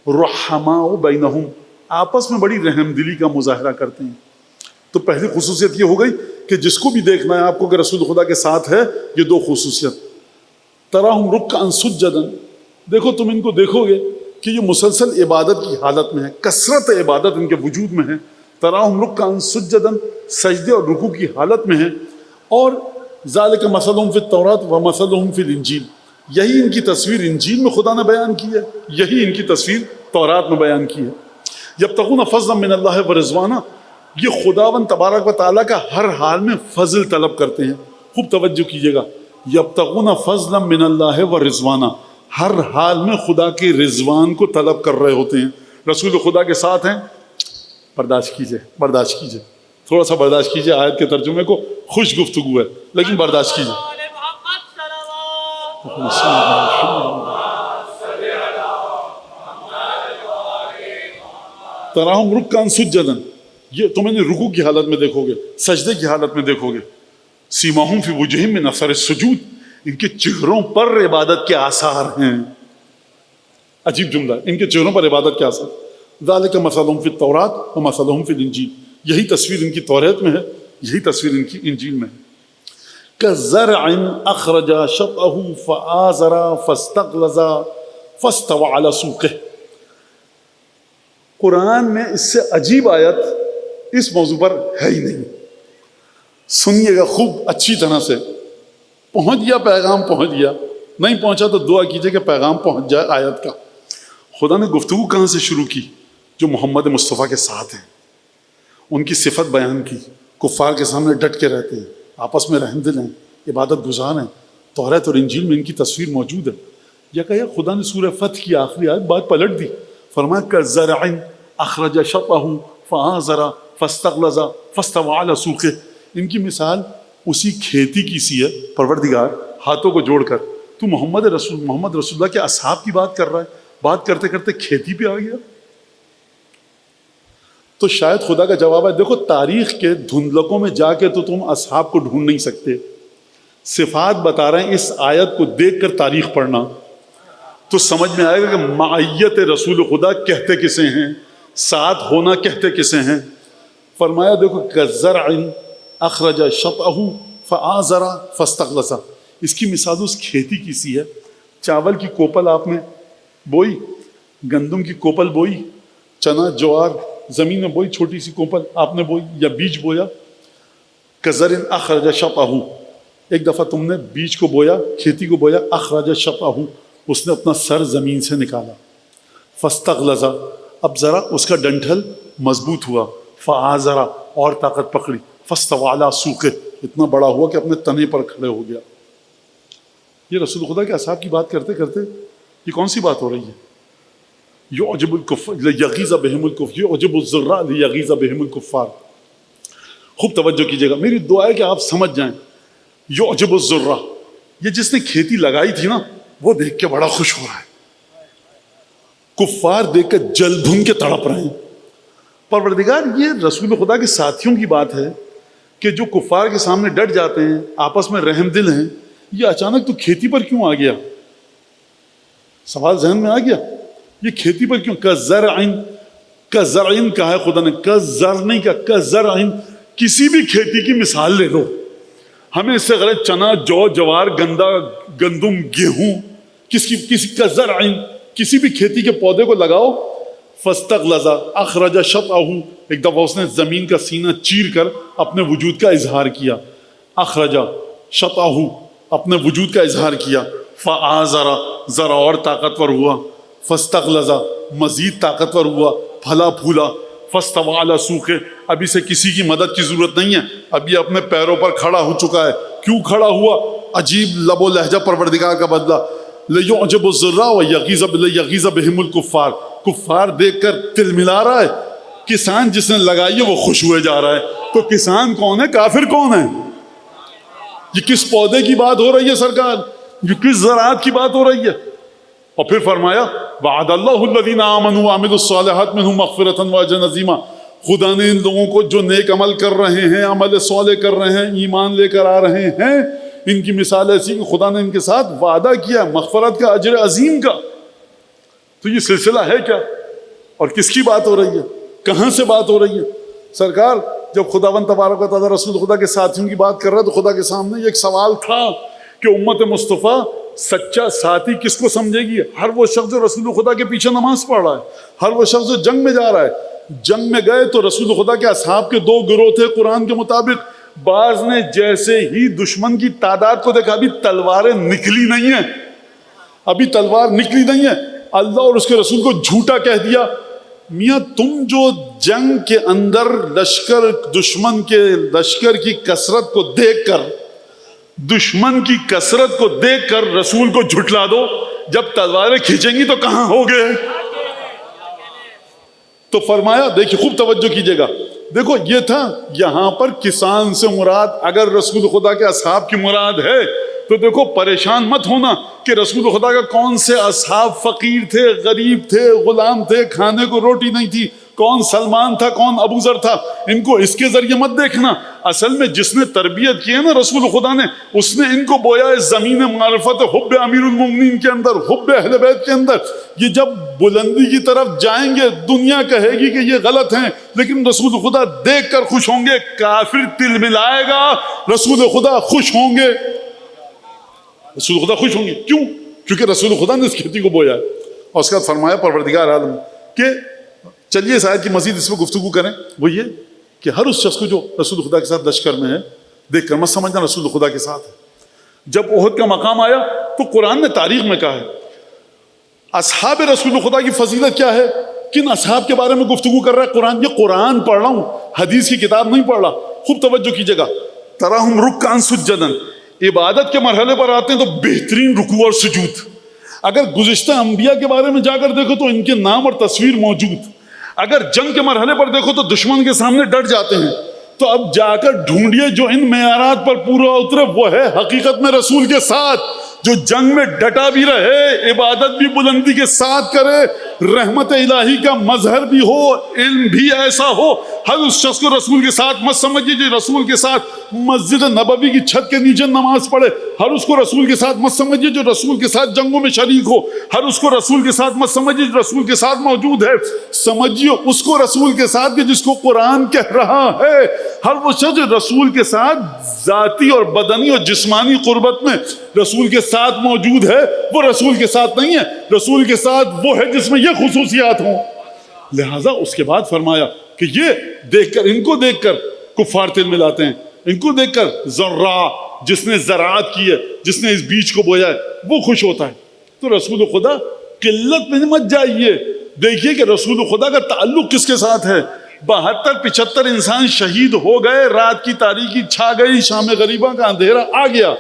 رحماء بینہم آپس میں بڑی رحم دلی کا مظاہرہ کرتے ہیں. تو پہلی خصوصیت یہ ہو گئی کہ جس کو بھی دیکھنا ہے آپ کو کہ رسول خدا کے ساتھ ہے، یہ دو خصوصیت. تراہم رکعا سجدا، دیکھو تم ان کو دیکھو گے کہ یہ مسلسل عبادت کی حالت میں ہے، کثرت عبادت ان کے وجود میں ہے. تراہم رکعا سجدا، سجدے اور رکوع کی حالت میں ہے. اور ذالک مثلہم فی التوراۃ و مثلہم فی الانجیل، یہی ان کی تصویر انجیل میں خدا نے بیان کی ہے، یہی ان کی تصویر تورات میں بیان کی ہے. یبتغون فضلا من اللہ ورضوانا، یہ خداوند تبارک و تعالیٰ کا ہر حال میں فضل طلب کرتے ہیں. خوب توجہ کیجیے گا، یبتغون فضلا من اللہ ورضوانا، ہر حال میں خدا کے رضوان کو طلب کر رہے ہوتے ہیں. رسول خدا کے ساتھ ہیں، برداشت کیجیے، برداشت کیجیے، تھوڑا سا برداشت کیجیے. آیت کے ترجمے کو خوش گفتگو ہے لیکن برداشت کیجیے. تراہم رکعا سجدا، یہ تم انہیں رکوع کی حالت میں دیکھو گے، سجدے کی حالت میں دیکھو گے. سیماہم فی وجوہہم من اثر السجود، ان کے چہروں پر عبادت کے آثار ہیں. عجیب جملہ، ان کے چہروں پر عبادت کے آثار. ذالک مثلہم فی التوراۃ و مثلہم فی الانجیل، یہی تصویر ان کی توریت میں ہے، یہی تصویر ان کی انجیل میں ہے. کزرع اخرج شطأہ فآزر فاستغلظ فاستوى علی سوقہ. قرآن میں اس سے عجیب آیت اس موضوع پر ہے ہی نہیں. سنیے گا خوب اچھی طرح سے. پہنچ گیا پیغام، پہنچ گیا، نہیں پہنچا تو دعا کیجئے کہ پیغام پہنچ جائے آیت کا. خدا نے گفتگو کہاں سے شروع کی؟ جو محمد مصطفیٰ کے ساتھ ہیں، ان کی صفت بیان کی. کفار کے سامنے ڈٹ کے رہتے ہیں، آپس میں رحم دل ہیں، عبادت گزار ہیں. توریت اور انجیل میں ان کی تصویر موجود ہے. یہ کہا خدا نے سورہ فتح کی آخری آیت بات پلٹ دی. فرمایا کزرع اخرج شطأہ فآزر فاستغلظ فاستوى علی سوقہ. ان کی مثال اسی کھیتی کی سی ہے. پروردگار ہاتھوں کو جوڑ کر تو محمد رسول اللہ کے اصحاب کی بات کر رہا ہے، بات کرتے کرتے کھیتی پہ آ گیا. تو شاید خدا کا جواب ہے، دیکھو تاریخ کے دھندلکوں میں جا کے تو تم اصحاب کو ڈھونڈ نہیں سکتے. صفات بتا رہے ہیں، اس آیت کو دیکھ کر تاریخ پڑھنا تو سمجھ میں آئے گا کہ معیت رسول خدا کہتے کسے ہیں، ساتھ ہونا کہتے کسے ہیں. فرمایا دیکھو کزرع اخرج شطأہ فآزر فاستغلظ، اس کی مثال اس کھیتی کی سی ہے. چاول کی کوپل آپ نے بوئی، گندم کی کوپل بوئی، چنا جوار زمین میں بوئی، چھوٹی سی کوپل آپ نے بوئی یا بیج بویا. کزرع اخرج شطأہ، ایک دفعہ تم نے بیج کو بویا، کھیتی کو بویا. اخرج شطأہ، اس نے اپنا سر زمین سے نکالا. فاستغلظ، اب ذرا اس کا ڈنٹھل مضبوط ہوا. فآزر، اور طاقت پکڑی. فاستوى علی سوقہ، اتنا بڑا ہوا کہ اپنے تنے پر کھڑے ہو گیا. یہ رسول خدا کے اصحاب کی بات کرتے کرتے یہ کون سی بات ہو رہی ہے؟ یعجب الکفار لیغیظ بہم الکفار، یعجب الضراء لیغیظ بہم الکفار. خوب توجہ کیجیے گا، میری دعا ہے کہ آپ سمجھ جائیں. یعجب الضراء، یہ جس نے کھیتی لگائی تھی نا، وہ دیکھ کے بڑا خوش ہو رہا ہے. کفار دیکھ کے جل بھن کے تڑپ رہے ہیں. پروردگار یہ رسول خدا کے ساتھیوں کی بات ہے کہ جو کفار کے سامنے ڈٹ جاتے ہیں، آپس میں رحم دل ہیں. یہ اچانک تو کھیتی پر کیوں آ گیا؟ سوال ذہن میں آ گیا، یہ کھیتی پر کیوں؟ کزرع کہا ہے خدا نے، کزر نہیں کہا، کزرع. کسی بھی کھیتی کی مثال لے لو، ہمیں اس سے غلط چنا جو جوار گندم گیہوں، کسی کزرع، کسی بھی کھیتی کے پودے کو لگاؤ، فاستغلظ اخرج شطأہ، ایک دفعہ اس نے زمین کا سینہ چیر کر اپنے وجود کا اظہار کیا، اخرج شطأہ، اپنے وجود کا اظہار کیا، فآزر، ذرا اور طاقتور ہوا، فاستغلظ، مزید طاقتور ہوا، پھلا پھولا، فاستوى علی سوقہ، اب اسے کسی کی مدد کی ضرورت نہیں ہے، اب یہ اپنے پیروں پر کھڑا ہو چکا ہے۔ کیوں کھڑا ہوا؟ عجیب لب و لہجہ پروردگار کا بدلہ، لیعجب الضراء ویغیظ بہم الکفار، کفار دیکھ کر تل ملا رہا ہے، کسان جس نے لگائی ہے وہ خوش ہوئے جا رہا ہے۔ تو کسان کون ہے؟ کافر کون ہے؟ یہ کس پودے کی بات ہو رہی ہے سرکار؟ یہ کس زراعت کی بات ہو رہی ہے؟ اور پھر فرمایا وعد اللہ الذین آمنوا وعملوا الصالحات منہم مغفرۃ واجرا عظیما، خدا نے ان لوگوں کو جو نیک عمل کر رہے ہیں، عمل صالح کر رہے ہیں، ایمان لے کر آ رہے ہیں، ان کی مثال ایسی کہ خدا نے ان کے ساتھ وعدہ کیا مغفرت کا، اجر عظیم کا۔ تو یہ سلسلہ ہے کیا اور کس کی بات ہو رہی ہے؟ کہاں سے بات ہو رہی ہے؟ سرکار جب خداوند تبارک و تعالیٰ رسول خدا کے ساتھیوں کی بات کر رہا ہے تو خدا کے سامنے ایک سوال تھا کہ امت مصطفیٰ سچا ساتھی کس کو سمجھے گی؟ ہر وہ شخص جو رسول خدا کے پیچھے نماز پڑھ رہا ہے، ہر وہ شخص جو جنگ میں جا رہا ہے۔ جنگ میں گئے تو رسول خدا کے اصحاب کے دو گروہ تھے قرآن کے مطابق، بعض نے جیسے ہی دشمن کی تعداد کو دیکھا، ابھی تلواریں نکلی نہیں ہیں، ابھی تلوار نکلی نہیں ہے، اللہ اور اس کے رسول کو جھوٹا کہہ دیا۔ میاں تم جو جنگ کے اندر لشکر، دشمن کے لشکر کی کثرت کو دیکھ کر، دشمن کی کثرت کو دیکھ کر رسول کو جھٹلا دو، جب تلواریں کھینچیں گی تو کہاں ہوگے؟ تو فرمایا، دیکھیں خوب توجہ کیجئے گا، دیکھو یہ تھا یہاں پر کسان سے مراد اگر رسول خدا کے اصحاب کی مراد ہے تو دیکھو پریشان مت ہونا کہ رسول خدا کا کون سے اصحاب فقیر تھے، غریب تھے، غلام تھے، کھانے کو روٹی نہیں تھی، کون سلمان تھا، کون ابو ذر تھا، ان کو اس کے ذریعے مت دیکھنا۔ اصل میں جس نے تربیت کی ہے نا رسول خدا نے، اس نے ان کو بویا ہے زمین معرفت حب امیر المومنین کے اندر، حب اہل بیت کے اندر۔ یہ جب بلندی کی طرف جائیں گے دنیا کہے گی کہ یہ غلط ہیں، لیکن رسول خدا دیکھ کر خوش ہوں گے، کافر تل ملائے گا، رسول خدا خوش ہوں گے، رسول خدا خوش ہوں گے۔ کیوں؟ کیونکہ رسول خدا نے اس کھیتی کو بویا ہے۔ اور اس کا فرمایا پروردگار عالم کہ چلیے اس آیت کی مزید اس میں گفتگو کریں، وہ یہ کہ ہر اس شخص کو جو رسول خدا کے ساتھ لشکر میں ہے دیکھ کر مت سمجھنا رسول خدا کے ساتھ ہے۔ جب احد کا مقام آیا تو قرآن نے تاریخ میں کہا ہے اصحاب رسول خدا کی فضیلت کیا ہے، کن اصحاب کے بارے میں گفتگو کر رہا ہے قرآن۔ یہ قرآن پڑھ رہا ہوں، حدیث کی کتاب نہیں پڑھ رہا، خوب توجہ کیجیے گا۔ تراہم رکعا سجدا، عبادت کے مرحلے پر آتے ہیں تو بہترین رکوع اور سجود۔ اگر گزشتہ انبیاء کے بارے میں جا کر دیکھو تو ان کے نام اور تصویر موجود، اگر جنگ کے مرحلے پر دیکھو تو دشمن کے سامنے ڈٹ جاتے ہیں۔ تو اب جا کر ڈھونڈیے جو ان معیارات پر پورا اترے، وہ ہے حقیقت میں رسول کے ساتھ، جو جنگ میں ڈٹا بھی رہے، عبادت بھی بلندی کے ساتھ کرے، رحمت الہی کا مظہر بھی ہو، علم بھی ایسا ہو۔ ہر اس شخص کو رسول کے ساتھ مت سمجھیے جو رسول کے ساتھ مسجد نبوی کی چھت کے نیچے نماز پڑھے، ہر اس کو رسول کے ساتھ مت سمجھیے جو رسول کے ساتھ جنگوں میں شریک ہو، ہر اس کو رسول کے ساتھ مت سمجھیے جو رسول کے ساتھ موجود ہے، سمجھیے اس کو رسول کے ساتھ کہ جس کو قرآن کہہ رہا ہے۔ ہر وہ شخص جو رسول کے ساتھ ذاتی اور بدنی اور جسمانی قربت میں رسول کے ساتھ موجود ہے، وہ رسول کے ساتھ نہیں ہے، رسول کے ساتھ وہ ہے جس میں یہ خصوصیات ہوں۔ لہٰذا اس کے بعد فرمایا کہ یہ دیکھ کر، ان کو دیکھ کر کفار تل ملاتے ہیں، ان کو دیکھ کر زرع، جس نے زراعت کی ہے، جس نے اس بیج کو بویا ہے، وہ خوش ہوتا ہے۔ تو رسول خدا قلت میں مت جائیے، دیکھیے کہ رسول خدا کا تعلق کس کے ساتھ ہے۔ 72-75 انسان شہید ہو گئے، رات کی تاریکی چھا گئی، شام غریبہ کا اندھیرا آ گیا،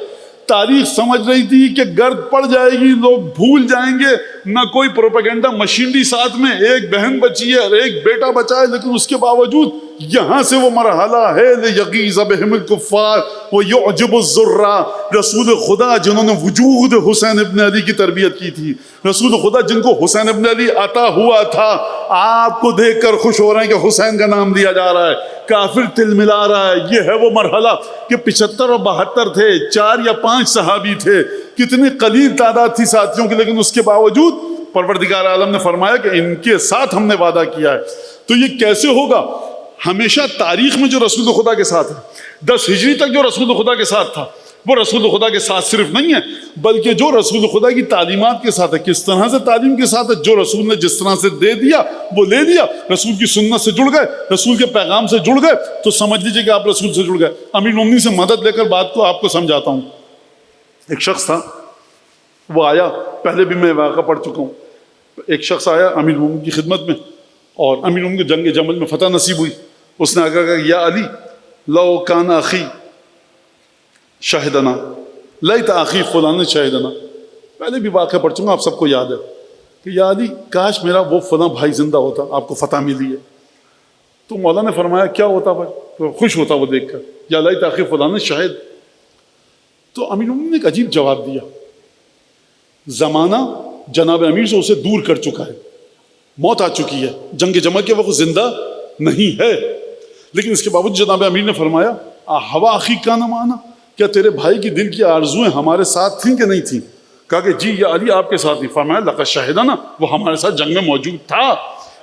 تاریخ سمجھ رہی تھی کہ گرد پڑ جائے گی، لوگ بھول جائیں گے، نہ کوئی پروپیگنڈا مشینری ساتھ میں، ایک بہن بچی ہے اور ایک بیٹا بچا ہے، لیکن اس کے باوجود یہاں سے وہ مرحلہ ہے لیغیظ بہم الکفار ویعجب الضراء۔ رسول خدا جنہوں نے وجود حسین ابن علی کی تربیت کی تھی، رسول خدا جن کو حسین ابن علی عطا ہوا تھا، آپ کو دیکھ کر خوش ہو رہے ہیں کہ حسین کا نام لیا جا رہا ہے، کافر تل ملا رہا ہے۔ یہ ہے وہ مرحلہ کہ 75 اور 72 تھے، 4 یا 5 صحابی تھے، کتنی قلیل تعداد تھی ساتھیوں کی، لیکن اس کے باوجود پروردگار عالم نے فرمایا کہ ان کے ساتھ ہم نے وعدہ کیا ہے۔ تو یہ کیسے ہوگا؟ ہمیشہ تاریخ میں جو رسول خدا کے ساتھ ہے، 10 ہجری تک جو رسول خدا کے ساتھ تھا، وہ رسول خدا کے ساتھ صرف نہیں ہے بلکہ جو رسول خدا کی تعلیمات کے ساتھ ہے. کس طرح سے تعلیم کے ساتھ ہے؟ جو رسول نے جس طرح سے دے دیا وہ لے لیا. رسول کی سنت سے جڑ گئے, رسول کے پیغام سے جڑ گئے تو سمجھ لیجیے کہ آپ رسول سے جڑ گئے. امیر المومنین سے مدد لے کر بات کو آپ کو سمجھاتا ہوں. ایک شخص تھا, وہ آیا, پہلے بھی میں واقعہ پڑھ چکا ہوں. ایک شخص آیا امیر المومنین کی خدمت میں اور امیر المومنین کو جنگ جمل میں فتح نصیب ہوئی. اس نے آگے کہا یا علی لو کان اخی شاہدنا لیت اخی فلاں شاہدنا. پہلے بھی واقعہ پڑھ چکا, آپ سب کو یاد ہے کہ یا علی کاش میرا وہ فلاں بھائی زندہ ہوتا, آپ کو فتح ملی ہے. تو مولا نے فرمایا کیا ہوتا بھائی؟ تو خوش ہوتا وہ دیکھ کر, یا لیت اخی فلاں شاہد. تو امیر المومنین نے ایک عجیب جواب دیا, زمانہ جناب امیر سے اسے دور کر چکا ہے, موت آ چکی ہے, جنگ جمل کے وقت زندہ نہیں ہے. لیکن اس کے باوجود جناب امیر نے فرمایا ہوا اخی کا نام آنا, کیا تیرے بھائی کی دل کی آرزویں ہمارے ساتھ تھیں کہ نہیں تھیں؟ کہا کہ جی یا علی آپ کے ساتھ نہیں. فرمایا لقد شہدنا, وہ ہمارے ساتھ جنگ میں موجود تھا.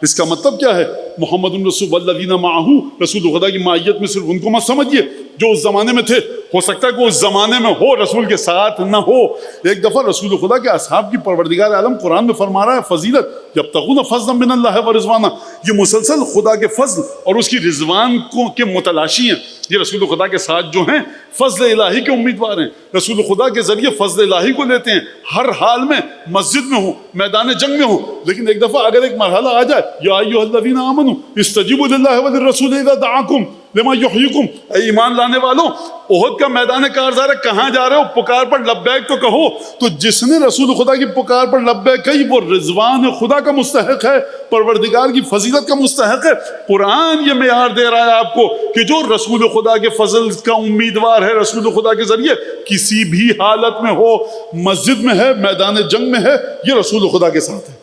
اس کا مطلب کیا ہے؟ محمد رسول والذین معہ, رسول خدا کی معیت میں صرف ان کو مت سمجھیے جو اس زمانے میں تھے. ہو سکتا ہے کہ اس زمانے میں ہو, رسول کے ساتھ نہ ہو. ایک دفعہ رسول خدا کے اصحاب کی پروردگار عالم قرآن میں فرما رہا ہے فضیلت یبتغون فضلا من اللہ ورضوانا, یہ مسلسل خدا کے فضل اور اس کی رضوان کو کے متلاشی ہیں. یہ رسول خدا کے ساتھ جو ہیں فضل الہی کے امیدوار ہیں, رسول خدا کے ذریعے فضل الہی کو لیتے ہیں. ہر حال میں مسجد میں ہوں, میدان جنگ میں ہوں. لیکن ایک دفعہ اگر ایک مرحلہ آ جائے یا ایھا الذین آمنوا استجیبوا للہ وللرسول اذا دعاکم لما یحییکم, اے ایمان لانے والوں احد کا میدان کارزار ہے, کہاں جا رہے ہو؟ پکار پر لبیک تو کہو. تو جس نے رسول خدا کی پکار پر لبیک کہی وہ رضوان خدا کا مستحق ہے, پروردگار کی فضیلت کا مستحق ہے. قرآن یہ معیار دے رہا ہے آپ کو کہ جو رسول خدا کے فضل کا امیدوار ہے, رسول خدا کے ذریعے کسی بھی حالت میں ہو, مسجد میں ہے, میدان جنگ میں ہے, یہ رسول خدا کے ساتھ ہے.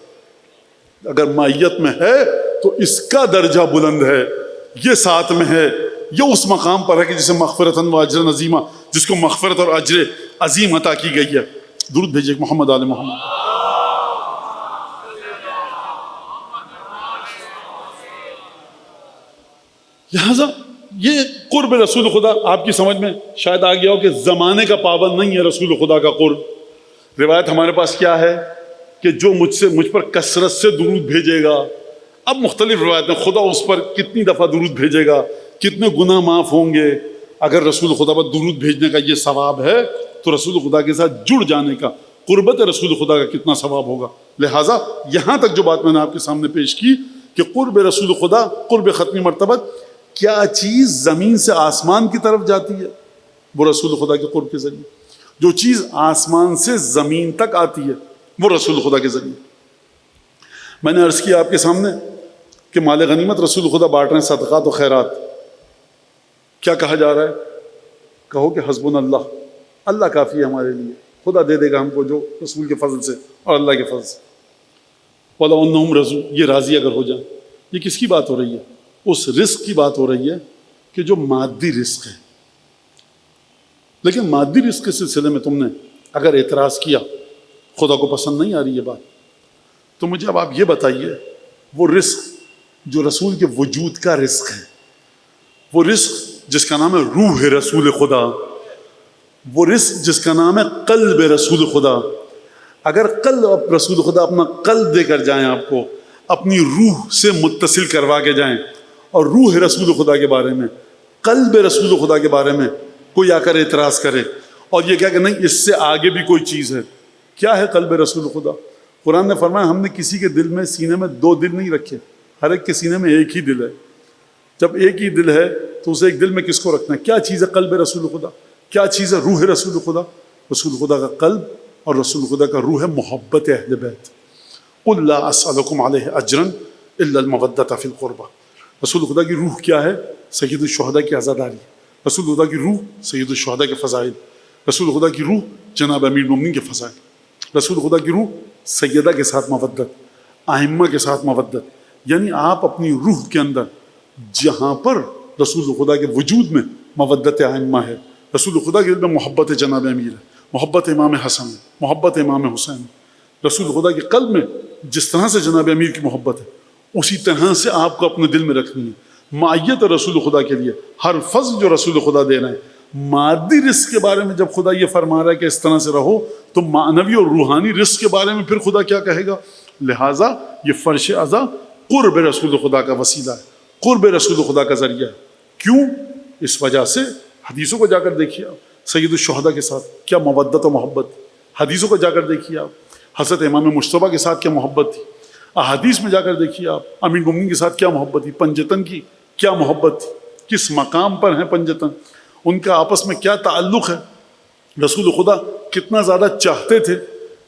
اگر معیت میں ہے تو اس کا درجہ بلند ہے, یہ ساتھ میں ہے, یہ اس مقام پر ہے کہ جسے مغفرت و اجر عظیمہ, جس کو مغفرت اور اجر عظیم عطا کی گئی ہے. درود بھیجیے محمد آل محمد. لہذا یہ قرب رسول خدا آپ کی سمجھ میں شاید آ گیا ہو کہ زمانے کا پابند نہیں ہے رسول خدا کا قرب. روایت ہمارے پاس کیا ہے کہ جو مجھ پر کثرت سے درود بھیجے گا, اب مختلف روایت میں خدا اس پر کتنی دفعہ درود بھیجے گا, کتنے گناہ معاف ہوں گے. اگر رسول خدا پر درود بھیجنے کا یہ ثواب ہے تو رسول خدا کے ساتھ جڑ جانے کا, قربت رسول خدا کا کتنا ثواب ہوگا. لہٰذا یہاں تک جو بات میں نے آپ کے سامنے پیش کی کہ قرب رسول خدا, قرب ختمی مرتبت, کیا چیز زمین سے آسمان کی طرف جاتی ہے وہ رسول خدا کے قرب کے ذریعے, جو چیز آسمان سے زمین تک آتی ہے وہ رسول خدا کے ذریعے. میں نے عرض کیا آپ کے سامنے کہ مال غنیمت رسول خدا بانٹ رہے ہیں, صدقات و خیرات. کیا کہا جا رہا ہے؟ کہو کہ حسبنا اللہ, اللہ کافی ہے ہمارے لیے, خدا دے دے گا ہم کو جو رسول کے فضل سے اور اللہ کے فضل سے. وَلَوْ أَنَّهُمْ رَضُوا, یہ راضی اگر ہو جائیں. یہ کس کی بات ہو رہی ہے؟ اس رزق کی بات ہو رہی ہے کہ جو مادی رزق ہے. لیکن مادی رزق کے سلسلے میں تم نے اگر اعتراض کیا, خدا کو پسند نہیں آ رہی یہ بات, تو مجھے اب آپ یہ بتائیے وہ رزق جو رسول کے وجود کا رزق ہے, وہ رزق جس کا نام ہے روح رسول خدا, وہ رزق جس کا نام ہے قلب رسول خدا. اگر قلب رسول خدا اپنا قلب دے کر جائیں, آپ کو اپنی روح سے متصل کروا کے جائیں, اور روح رسول خدا کے بارے میں, قلب رسول خدا کے بارے میں کوئی آ کر اعتراض کرے اور یہ کہا کہ نہیں اس سے آگے بھی کوئی چیز ہے. کیا ہے قلب رسول خدا؟ قرآن نے فرمایا ہم نے کسی کے دل میں, سینے میں دو دل نہیں رکھے, ہر ایک کے سینے میں ایک ہی دل ہے. جب ایک ہی دل ہے تو اسے ایک دل میں کس کو رکھنا ہے؟ کیا چیز ہے قلب رسول خدا؟ کیا چیز ہے روح رسول خدا؟ رسول خدا کا قلب اور رسول خدا کا روح ہے محبت اہل بیت. قل لا اسألکم علیہ اجرا الا المودۃ فی القربہ. رسول خدا کی روح کیا ہے؟ سید الشہداء کی عزاداری. رسول خدا کی روح سید الشہداء کے فضائل. رسول خدا کی روح جناب امیر المومنین کے فضائل. رسول خدا کی روح سیدہ کے ساتھ مودت, ائمہ کے ساتھ مودت. یعنی آپ اپنی روح کے اندر جہاں پر رسول خدا کے وجود میں مودت ائمہ ہے, رسول خدا کے دل میں محبت جناب امیر ہے, محبت امام حسن ہے, محبت امام حسین ہے. رسول خدا کے قلب میں جس طرح سے جناب امیر کی محبت ہے اسی طرح سے آپ کو اپنے دل میں رکھنی ہے. معیت رسول خدا کے لیے ہر فضل جو رسول خدا دے رہے ہیں, مادی رزق کے بارے میں جب خدا یہ فرما رہا ہے کہ اس طرح سے رہو، تو معنوی اور روحانی رزق کے بارے میں پھر خدا کیا کہے گا؟ لہٰذا یہ فرش عزا قرب رسول خدا کا وسیلہ ہے، قرب رسول خدا کا ذریعہ ہے۔ کیوں؟ اس وجہ سے حدیثوں کو جا کر دیکھیے آپ، سید الشہداء کے ساتھ کیا مودت و محبت، حدیثوں کو جا کر دیکھیے آپ، حضرت امام مجتبیٰ کے ساتھ کیا محبت تھی، احادیث میں جا کر دیکھیے آپ، امیر المومنین کے ساتھ کیا محبت تھی، پنجتن کی کیا محبت تھی، کس مقام پر ہیں پنجتن، ان کا آپس میں کیا تعلق ہے، رسول خدا کتنا زیادہ چاہتے تھے۔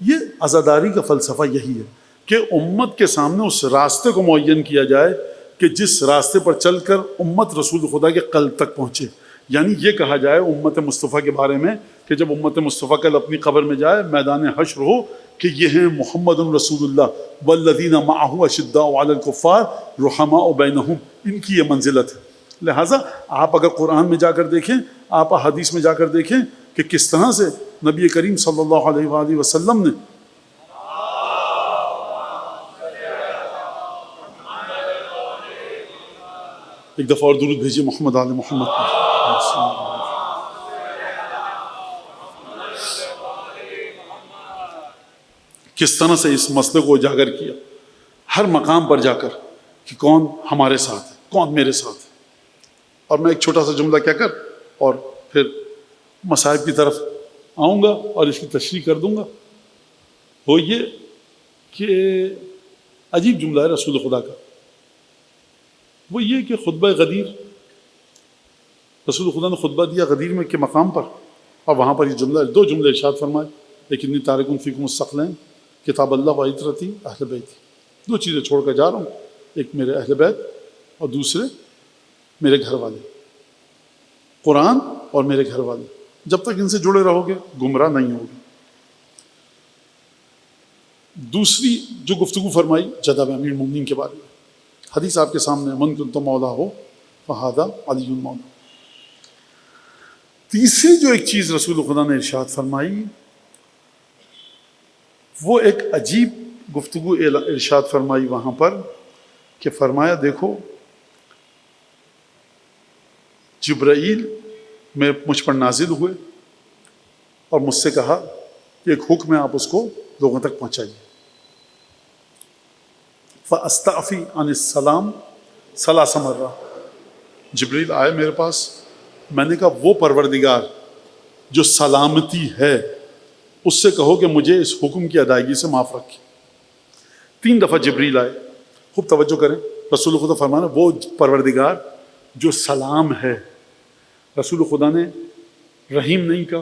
یہ عزاداری کا فلسفہ یہی ہے کہ امت کے سامنے اس راستے کو معین کیا جائے کہ جس راستے پر چل کر امت رسول خدا کے قلب تک پہنچے۔ یعنی یہ کہا جائے امت مصطفیٰ کے بارے میں کہ جب امت مصطفیٰ کل اپنی قبر میں جائے، میدان حشر ہو، کہ یہ ہیں محمد رسول اللہ والذین معہ اشداء علی الکفار رحماء بینہم، ان کی یہ منزلت ہے۔ لہٰذا آپ اگر قرآن میں جا کر دیکھیں، آپ حدیث میں جا کر دیکھیں کہ کس طرح سے نبی کریم صلی اللہ علیہ وآلہ وسلم نے ایک دفعہ اور درود بھیجیے محمد آل محمد کس طرح سے اس مسئلے کو اجاگر کیا ہر مقام پر جا کر کہ کون ہمارے ساتھ ہے، کون میرے ساتھ ہے۔ اور میں ایک چھوٹا سا جملہ کہہ کر اور پھر مصائب کی طرف آؤں گا اور اس کی تشریح کر دوں گا۔ وہ یہ کہ عجیب جملہ ہے رسول خدا کا، وہ یہ کہ خطبہ غدیر، رسول خدا نے خطبہ دیا غدیر میں کے مقام پر، اور وہاں پر یہ جملہ، دو جملے ارشاد فرمائے، لیکن انی تارکن فیکم الثقلین کتاب اللہ و عترتی اہل بیتی، دو چیزیں چھوڑ کر جا رہا ہوں، ایک میرے اہل بیت اور دوسرے میرے گھر والے، قرآن اور میرے گھر والے۔ جب تک ان سے جڑے رہو گے گمراہ نہیں ہوگے۔ دوسری جو گفتگو فرمائی جناب امیر المومنین کے بارے میں، حدیث آپ کے سامنے، من کنت مولا ہو فہذا علی مولا۔ تیسری جو ایک چیز رسول خدا نے ارشاد فرمائی، وہ ایک عجیب گفتگو ارشاد فرمائی وہاں پر کہ فرمایا دیکھو جبرائیل میں مجھ پر نازل ہوئے اور مجھ سے کہا کہ ایک حکم ہے، آپ اس کو لوگوں تک پہنچائیے۔ فاستعفی عن السلام ثلاث مرہ، جبرائیل آئے میرے پاس، میں نے کہا وہ پروردگار جو سلامتی ہے اس سے کہو کہ مجھے اس حکم کی ادائیگی سے معاف رکھے۔ 3 دفعہ جبرائیل آئے، خوب توجہ کریں، رسول خدا فرمانا وہ پروردگار جو سلام ہے۔ رسول خدا نے رحیم نہیں کہا،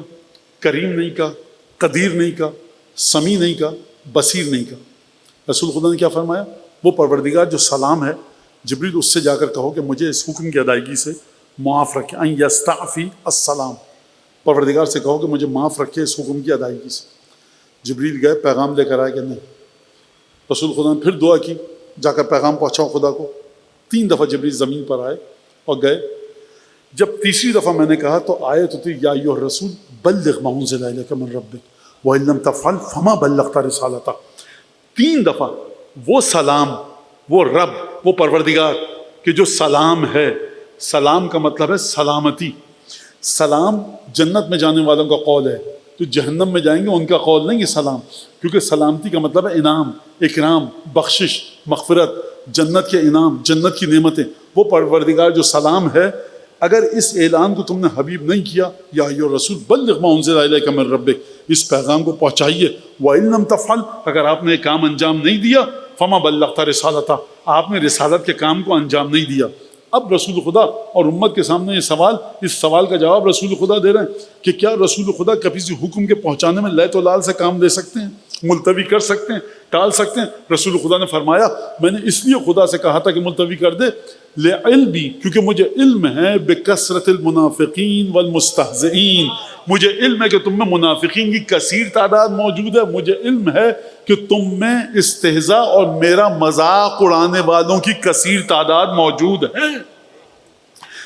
کریم نہیں کہا، قدیر نہیں کہا، سمیع نہیں کہا، بصیر نہیں کہا۔ رسول خدا نے کیا فرمایا؟ وہ پروردگار جو سلام ہے، جبریل اس سے جا کر کہو کہ مجھے اس حکم کی ادائیگی سے معاف رکھے، ان یستعفی السلام، پروردگار سے کہو کہ مجھے معاف رکھے اس حکم کی ادائیگی سے۔ جبریل گئے، پیغام لے کر آئے کہ نہیں۔ رسول خدا نے پھر دعا کی، جا کر پیغام پہنچاؤ خدا کو۔ 3 دفعہ جبریل زمین پر آئے اور گئے۔ جب تیسری دفعہ میں نے کہا تو آئے تو یا ایھا الرسول بلغ ما انزل الیک من ربک وان لم تفعل فما بلغت رسالتہ۔ 3 دفعہ وہ سلام، وہ رب، وہ پروردگار کہ جو سلام ہے، سلام کا مطلب ہے سلامتی۔ سلام جنت میں جانے والوں کا قول ہے، تو جہنم میں جائیں گے ان کا قول نہیں ہے سلام، کیونکہ سلامتی کا مطلب ہے انعام، اکرام، بخشش، مغفرت، جنت کے انعام، جنت کی نعمتیں۔ وہ پروردگار جو سلام ہے، اگر اس اعلان کو تم نے حبیب نہیں کیا، یا ایھا الرسول بلغ ما انزل الیک من ربک، اس پیغام کو پہنچائیے۔ وَإِن لَمْ تَفْعَلْ، اگر آپ نے یہ کام انجام نہیں دیا، فَمَا بَلَّغْتَ رِسَالَتَهْ، آپ نے رسالت کے کام کو انجام نہیں دیا۔ اب رسول خدا اور امت کے سامنے یہ سوال، اس سوال کا جواب رسول خدا دے رہے ہیں کہ کیا رسول خدا کبھی کسی حکم کے پہنچانے میں لیت و لال سے کام دے سکتے ہیں، ملتوی کر سکتے ہیں، ٹال سکتے ہیں؟ رسول خدا نے فرمایا میں نے اس لیے خدا سے کہا تھا کہ ملتوی کر دے، لعلمی، کیونکہ مجھے علم ہے بکثرت المنافقین والمستہزئین، مجھے علم ہے کہ تم میں منافقین کی کثیر تعداد موجود ہے، مجھے علم ہے کہ تم میں استہزاء اور میرا مذاق اڑانے والوں کی کثیر تعداد موجود ہے،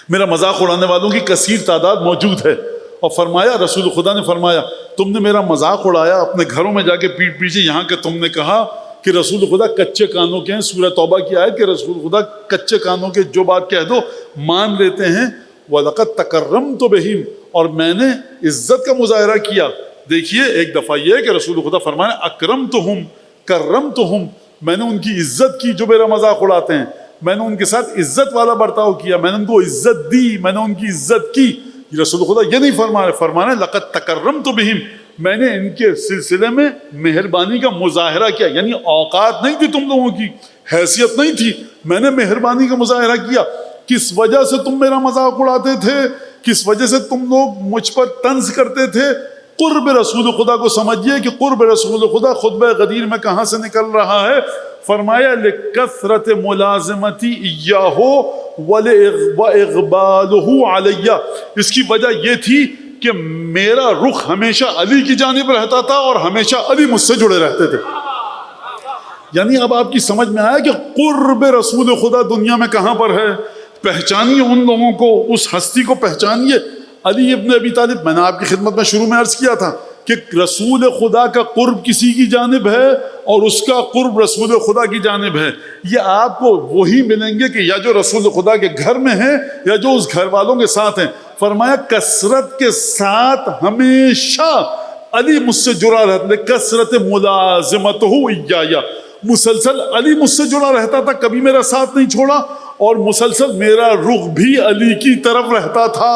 میرا مذاق اڑانے والوں کی کثیر تعداد موجود ہے۔ اور فرمایا، رسول خدا نے فرمایا تم نے میرا مذاق اڑایا اپنے گھروں میں جا کے پیٹ پیچھے، یہاں کہ تم نے کہا کہ رسول خدا کچے کانوں کے ہیں۔ سورہ توبہ کی آیت کہ رسول خدا کچے کانوں کے جو بات کہہ دو مان لیتے ہیں، وَلَقَدْ تَكَرَّمْتُ بِهِمْ، اور میں نے عزت کا مظاہرہ کیا. دیکھیے ایک دفعہ یہ ہے کہ رسول خدا فرمانے اکرمتہم کرمتہم، میں نے ان کی عزت کی جو میرا مذاق اڑاتے ہیں، میں نے ان کے ساتھ عزت والا برتاؤ کیا، میں نے ان کو عزت دی، میں نے ان کی عزت کی. رسول خدا یہ نہیں فرمانے لقد تکرمت بہم، میں نے ان کے سلسلے میں مہربانی کا مظاہرہ کیا. یعنی اوقات نہیں تھی تم لوگوں کی، حیثیت نہیں تھی، میں نے مہربانی کا مظاہرہ کیا. کس وجہ سے تم میرا مذاق اڑاتے تھے، کس وجہ سے تم لوگ مجھ پر طنز کرتے تھے؟ قرب رسول خدا کو سمجھیے کہ قرب رسول خدا خطبہ غدیر میں کہاں سے نکل رہا ہے. فرمایا لکثرت ملازمتی ایاہ واغبالہ علیہ، اس کی وجہ یہ تھی کہ میرا رخ ہمیشہ علی کی جانب رہتا تھا اور ہمیشہ علی مجھ سے جڑے رہتے تھے. یعنی اب آپ کی سمجھ میں آیا کہ قرب رسول خدا دنیا میں کہاں پر ہے. پہچانیے ان لوگوں کو، اس ہستی کو پہچانیے. علی ابن ابی طالب، میں نے آپ کی خدمت میں شروع میں عرض کیا تھا کہ رسول خدا کا قرب کسی کی جانب ہے اور اس کا قرب رسول خدا کی جانب ہے. یہ آپ کو وہی ملیں گے کہ یا جو رسول خدا کے گھر میں ہیں یا جو اس گھر والوں کے ساتھ ہیں. فرمایا کثرت کے ساتھ ہمیشہ علی مجھ سے جڑا رہتا، کثرت ملازمتہ ایایا، مسلسل علی مجھ سے جڑا رہتا تھا، کبھی میرا ساتھ نہیں چھوڑا، اور مسلسل میرا رخ بھی علی کی طرف رہتا تھا.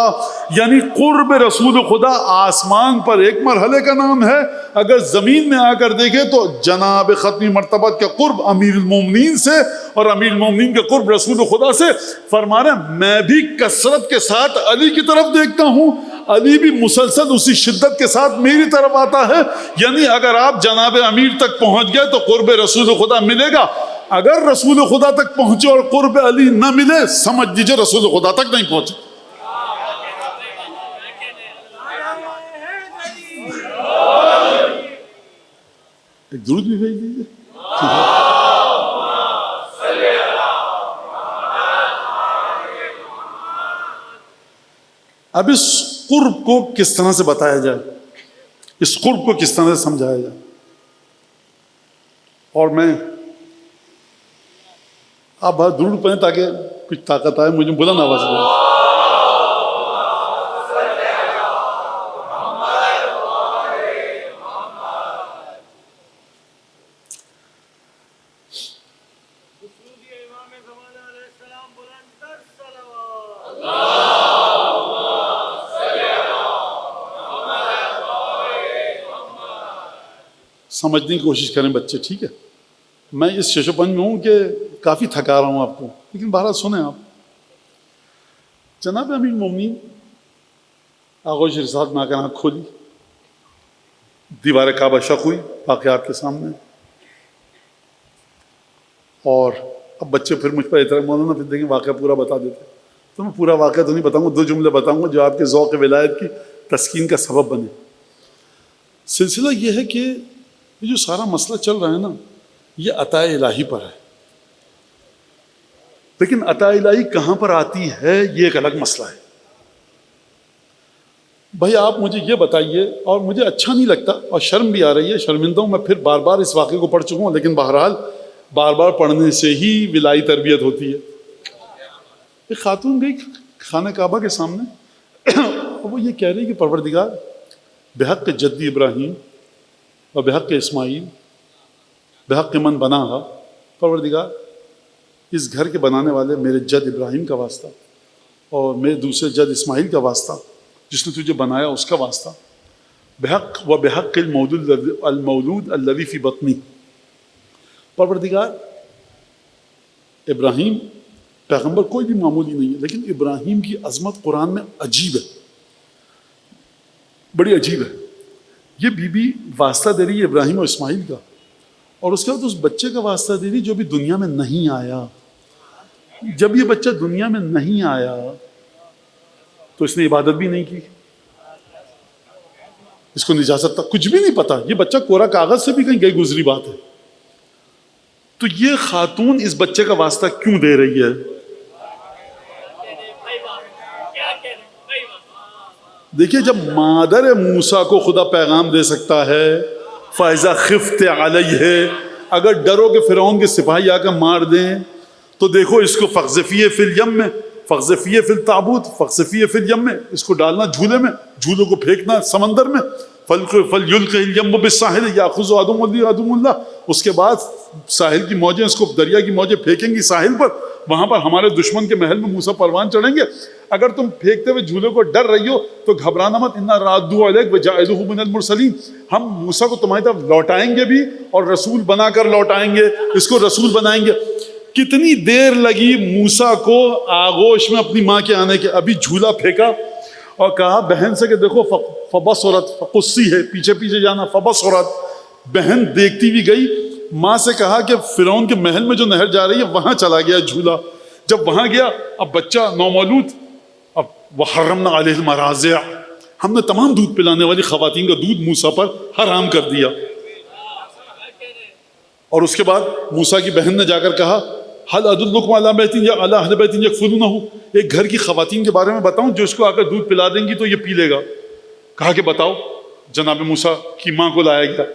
یعنی قرب رسول خدا آسمان پر ایک مرحلے کا نام ہے، اگر زمین میں آ کر دیکھے تو جناب ختمی مرتبت کا قرب امیر المومنین سے اور امیر المومنین کا قرب رسول خدا سے. فرمانا میں بھی کثرت کے ساتھ علی کی طرف دیکھتا ہوں، علی بھی مسلسل اسی شدت کے ساتھ میری طرف آتا ہے. یعنی اگر آپ جناب امیر تک پہنچ گئے تو قرب رسول خدا ملے گا، اگر رسول خدا تک پہنچے اور قرب علی نہ ملے سمجھ لیجیے رسول خدا تک نہیں پہنچے. ایک درود بھی بھیج دیجیے. اب اس قرب کو کس طرح سے بتایا جائے، اس قرب کو کس طرح سے سمجھایا جائے. اور میں آپ بہت درود پڑھیں تاکہ کچھ طاقت آئے، مجھے بلند آواز بولیں. سمجھنے کی کوشش کریں بچے، ٹھیک ہے. میں اس ششوپن میں ہوں کہ کافی تھکا رہا ہوں آپ کو، لیکن بہرحال سنیں آپ. جناب امیر المومنین آغوش رسالت میں آ کر آنکھ کھولی، دیوار کعبہ شق ہوئی واقعات کے سامنے، اور اب بچے پھر مجھ پر اعتراض مولانا پھر دیکھیں واقعہ پورا بتا دیتے. تو میں پورا واقعہ تو نہیں بتاؤں گا، 2 جملے بتاؤں گا جو آپ کے ذوق ولایت کی تسکین کا سبب بنے. سلسلہ یہ ہے کہ یہ جو سارا مسئلہ چل رہا ہے نا، یہ عطا الہی پر ہے. لیکن عطا الہی کہاں پر آتی ہے یہ ایک الگ مسئلہ ہے. بھائی آپ مجھے یہ بتائیے، اور مجھے اچھا نہیں لگتا اور شرم بھی آ رہی ہے، شرمندہ ہوں، میں پھر بار بار اس واقعے کو پڑھ چکا ہوں، لیکن بہرحال بار بار پڑھنے سے ہی ولائی تربیت ہوتی ہے. ایک خاتون گئی خانہ کعبہ کے سامنے اور وہ یہ کہہ رہی کہ پروردگار بحق جدی ابراہیم و بحق اسماعیل بحق من بناہا، پروردگار اس گھر کے بنانے والے میرے جد ابراہیم کا واسطہ اور میرے دوسرے جد اسماعیل کا واسطہ، جس نے تجھے بنایا اس کا واسطہ، بحق و بحق المولود الذی فی بطنی. پروردگار ابراہیم پیغمبر کوئی بھی معمولی نہیں ہے، لیکن ابراہیم کی عظمت قرآن میں عجیب ہے، بڑی عجیب ہے. یہ بی بی واسطہ دے رہی ہے ابراہیم اور اسماعیل کا، اور اس کے بعد اس بچے کا واسطہ دے رہی جو بھی دنیا میں نہیں آیا. جب یہ بچہ دنیا میں نہیں آیا تو اس نے عبادت بھی نہیں کی، اس کو نجاست تک کچھ بھی نہیں پتا، یہ بچہ کوڑا کاغذ سے بھی کہیں گئی گزری بات ہے. تو یہ خاتون اس بچے کا واسطہ کیوں دے رہی ہے؟ دیکھیے جب مادر موسیٰ کو خدا پیغام دے سکتا ہے فَإِذَا خِفْتَ عَلَيْهِ، اگر ڈرو کہ فرعون کے سپاہی آ کر مار دیں تو دیکھو اس کو فَقْذِفِيهِ فِي الْيَمِّ، فقذفیہ فی التابوت فقذفیہ فی الیم، اس کو ڈالنا جھولے میں، جھولوں کو پھینکنا سمندر میں، فلیلقہ الیم بالساحل یاخذ عدو لی عدو اللہ، اس کے بعد ساحل کی موجیں، اس کو دریا کی موجیں پھینکیں گی ساحل پر، وہاں پر ہمارے دشمن کے محل میں موسیٰ پروان چڑھیں گے۔ اگر تم پھینکتے ہوئے جھولے کو ڈر رہی ہو تو گھبرانا مت، انا رادو الیک وجاعلہ من المرسلین، ہم موسیٰ کو تمہاری طرف لوٹائیں گے بھی اور رسول بنا کر لوٹائیں گے، اس کو رسول بنائیں گے۔ کتنی دیر لگی موسیٰ کو آغوش میں اپنی ماں کے آنے کے، ابھی جھولا پھینکا اور کہا بہن سے کہ دیکھو فبصرت، فقصی ہے پیچھے پیچھے جانا، فبصرت، بہن دیکھتی بھی گئی، ماں سے کہا کہ فرعون کے محل میں جو نہر جا رہی ہے وہاں چلا گیا جھولا، جب وہاں گیا اب بچہ نومولود، اب وحرمنا علیہ المراضع، ہم نے تمام دودھ پلانے والی خواتین کا دودھ موسیٰ پر حرام کر دیا۔ اور اس کے بعد موسیٰ کی بہن نے جا کر کہا حل ادلکم علی بیت یا علی اہل بیت یکفلونہ، ایک گھر کی خواتین کے بارے میں بتاؤں جو اس کو آ کر دودھ پلا دیں گی تو یہ پی لے گا۔ کہا کہ بتاؤ، جناب موسیٰ کی ماں کو لایا گیا،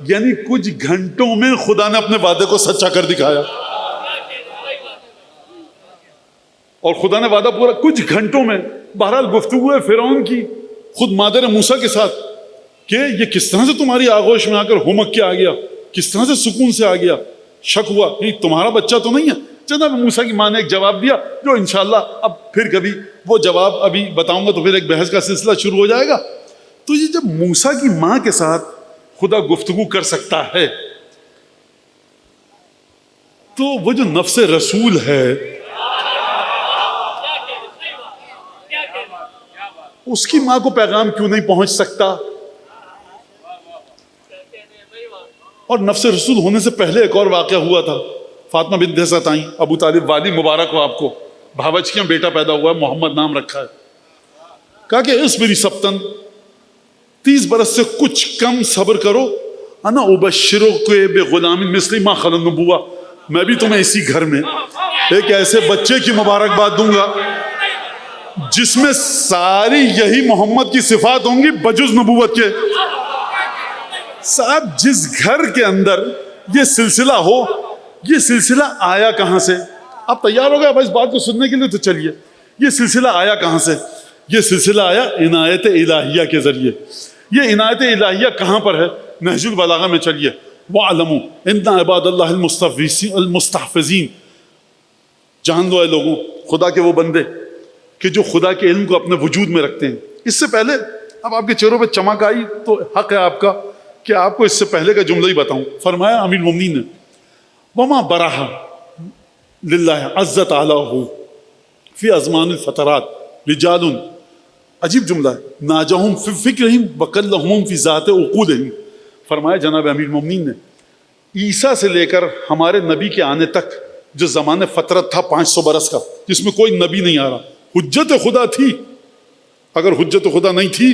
یعنی کچھ گھنٹوں میں خدا نے اپنے وعدے کو سچا کر دکھایا، اور خدا نے وعدہ پورا کچھ گھنٹوں میں۔ بہرحال گفتگو ہے فرعون کی خود مادر موسیٰ کے ساتھ کہ یہ کس طرح سے تمہاری آغوش میں آ کر ہمک کے آ گیا، کس طرح سے سکون سے آ گیا، شک ہوا کہ تمہارا بچہ تو نہیں ہے۔ جناب موسیٰ کی ماں نے ایک جواب دیا جو انشاءاللہ اب پھر کبھی وہ جواب ابھی بتاؤں گا تو پھر ایک بحث کا سلسلہ شروع ہو جائے گا۔ تو یہ جب موسیٰ کی ماں کے ساتھ خدا گفتگو کر سکتا ہے تو وہ جو نفس رسول ہے اس کی ماں کو پیغام کیوں نہیں پہنچ سکتا؟ اور نفس رسول ہونے سے پہلے ایک اور واقعہ ہوا تھا، فاطمہ بنت حسد آئیں، ابو طالب والی مبارک ہو آپ کو، بھاوچکیاں بیٹا پیدا ہوا ہے، محمد نام رکھا ہے، کہا کہ اس میری سبتن 30 برس سے کچھ کم صبر کرو، انا ابشرک بغلام مثلی ما خلا النبوہ، میں بھی تمہیں اسی گھر میں ایک ایسے بچے کی مبارکباد دوں گا جس میں ساری یہی محمد کی صفات ہوں گی بجز نبوت کے۔ صاحب جس گھر کے اندر یہ سلسلہ ہو، یہ سلسلہ آیا کہاں سے؟ آپ تیار ہو گئے اب اس بات کو سننے کے لیے؟ تو چلیے، یہ سلسلہ آیا کہاں سے؟ یہ سلسلہ آیا عنایت الہیہ کے ذریعے۔ یہ عنایت الہیہ کہاں پر ہے؟ نہج البلاغہ میں چلیے، وَاعْلَمُوا إِنَّ عِبَادَ اللَّهِ الْمُسْتَحْفِظِينَ، جان لو اے لوگوں، خدا کے وہ بندے کہ جو خدا کے علم کو اپنے وجود میں رکھتے ہیں۔ اس سے پہلے اب آپ کے چہروں پہ چمک آئی تو حق ہے آپ کا کہ آپ کو اس سے پہلے کا جملہ ہی بتاؤں۔ فرمایا امیر المومنین نے وما برح للہ عز تعالیٰ فی ازمان الفترات رجال، عجیب جملہ ہے، ناجہم فی فکرہم وکلہم فی ذات عقولہم۔ فرمایا جناب امیر المومنین نے عیسیٰ سے لے کر ہمارے نبی کے آنے تک جو زمان فترت تھا 500 برس کا، جس میں کوئی نبی نہیں آ رہا، حجت خدا تھی۔ اگر حجت خدا نہیں تھی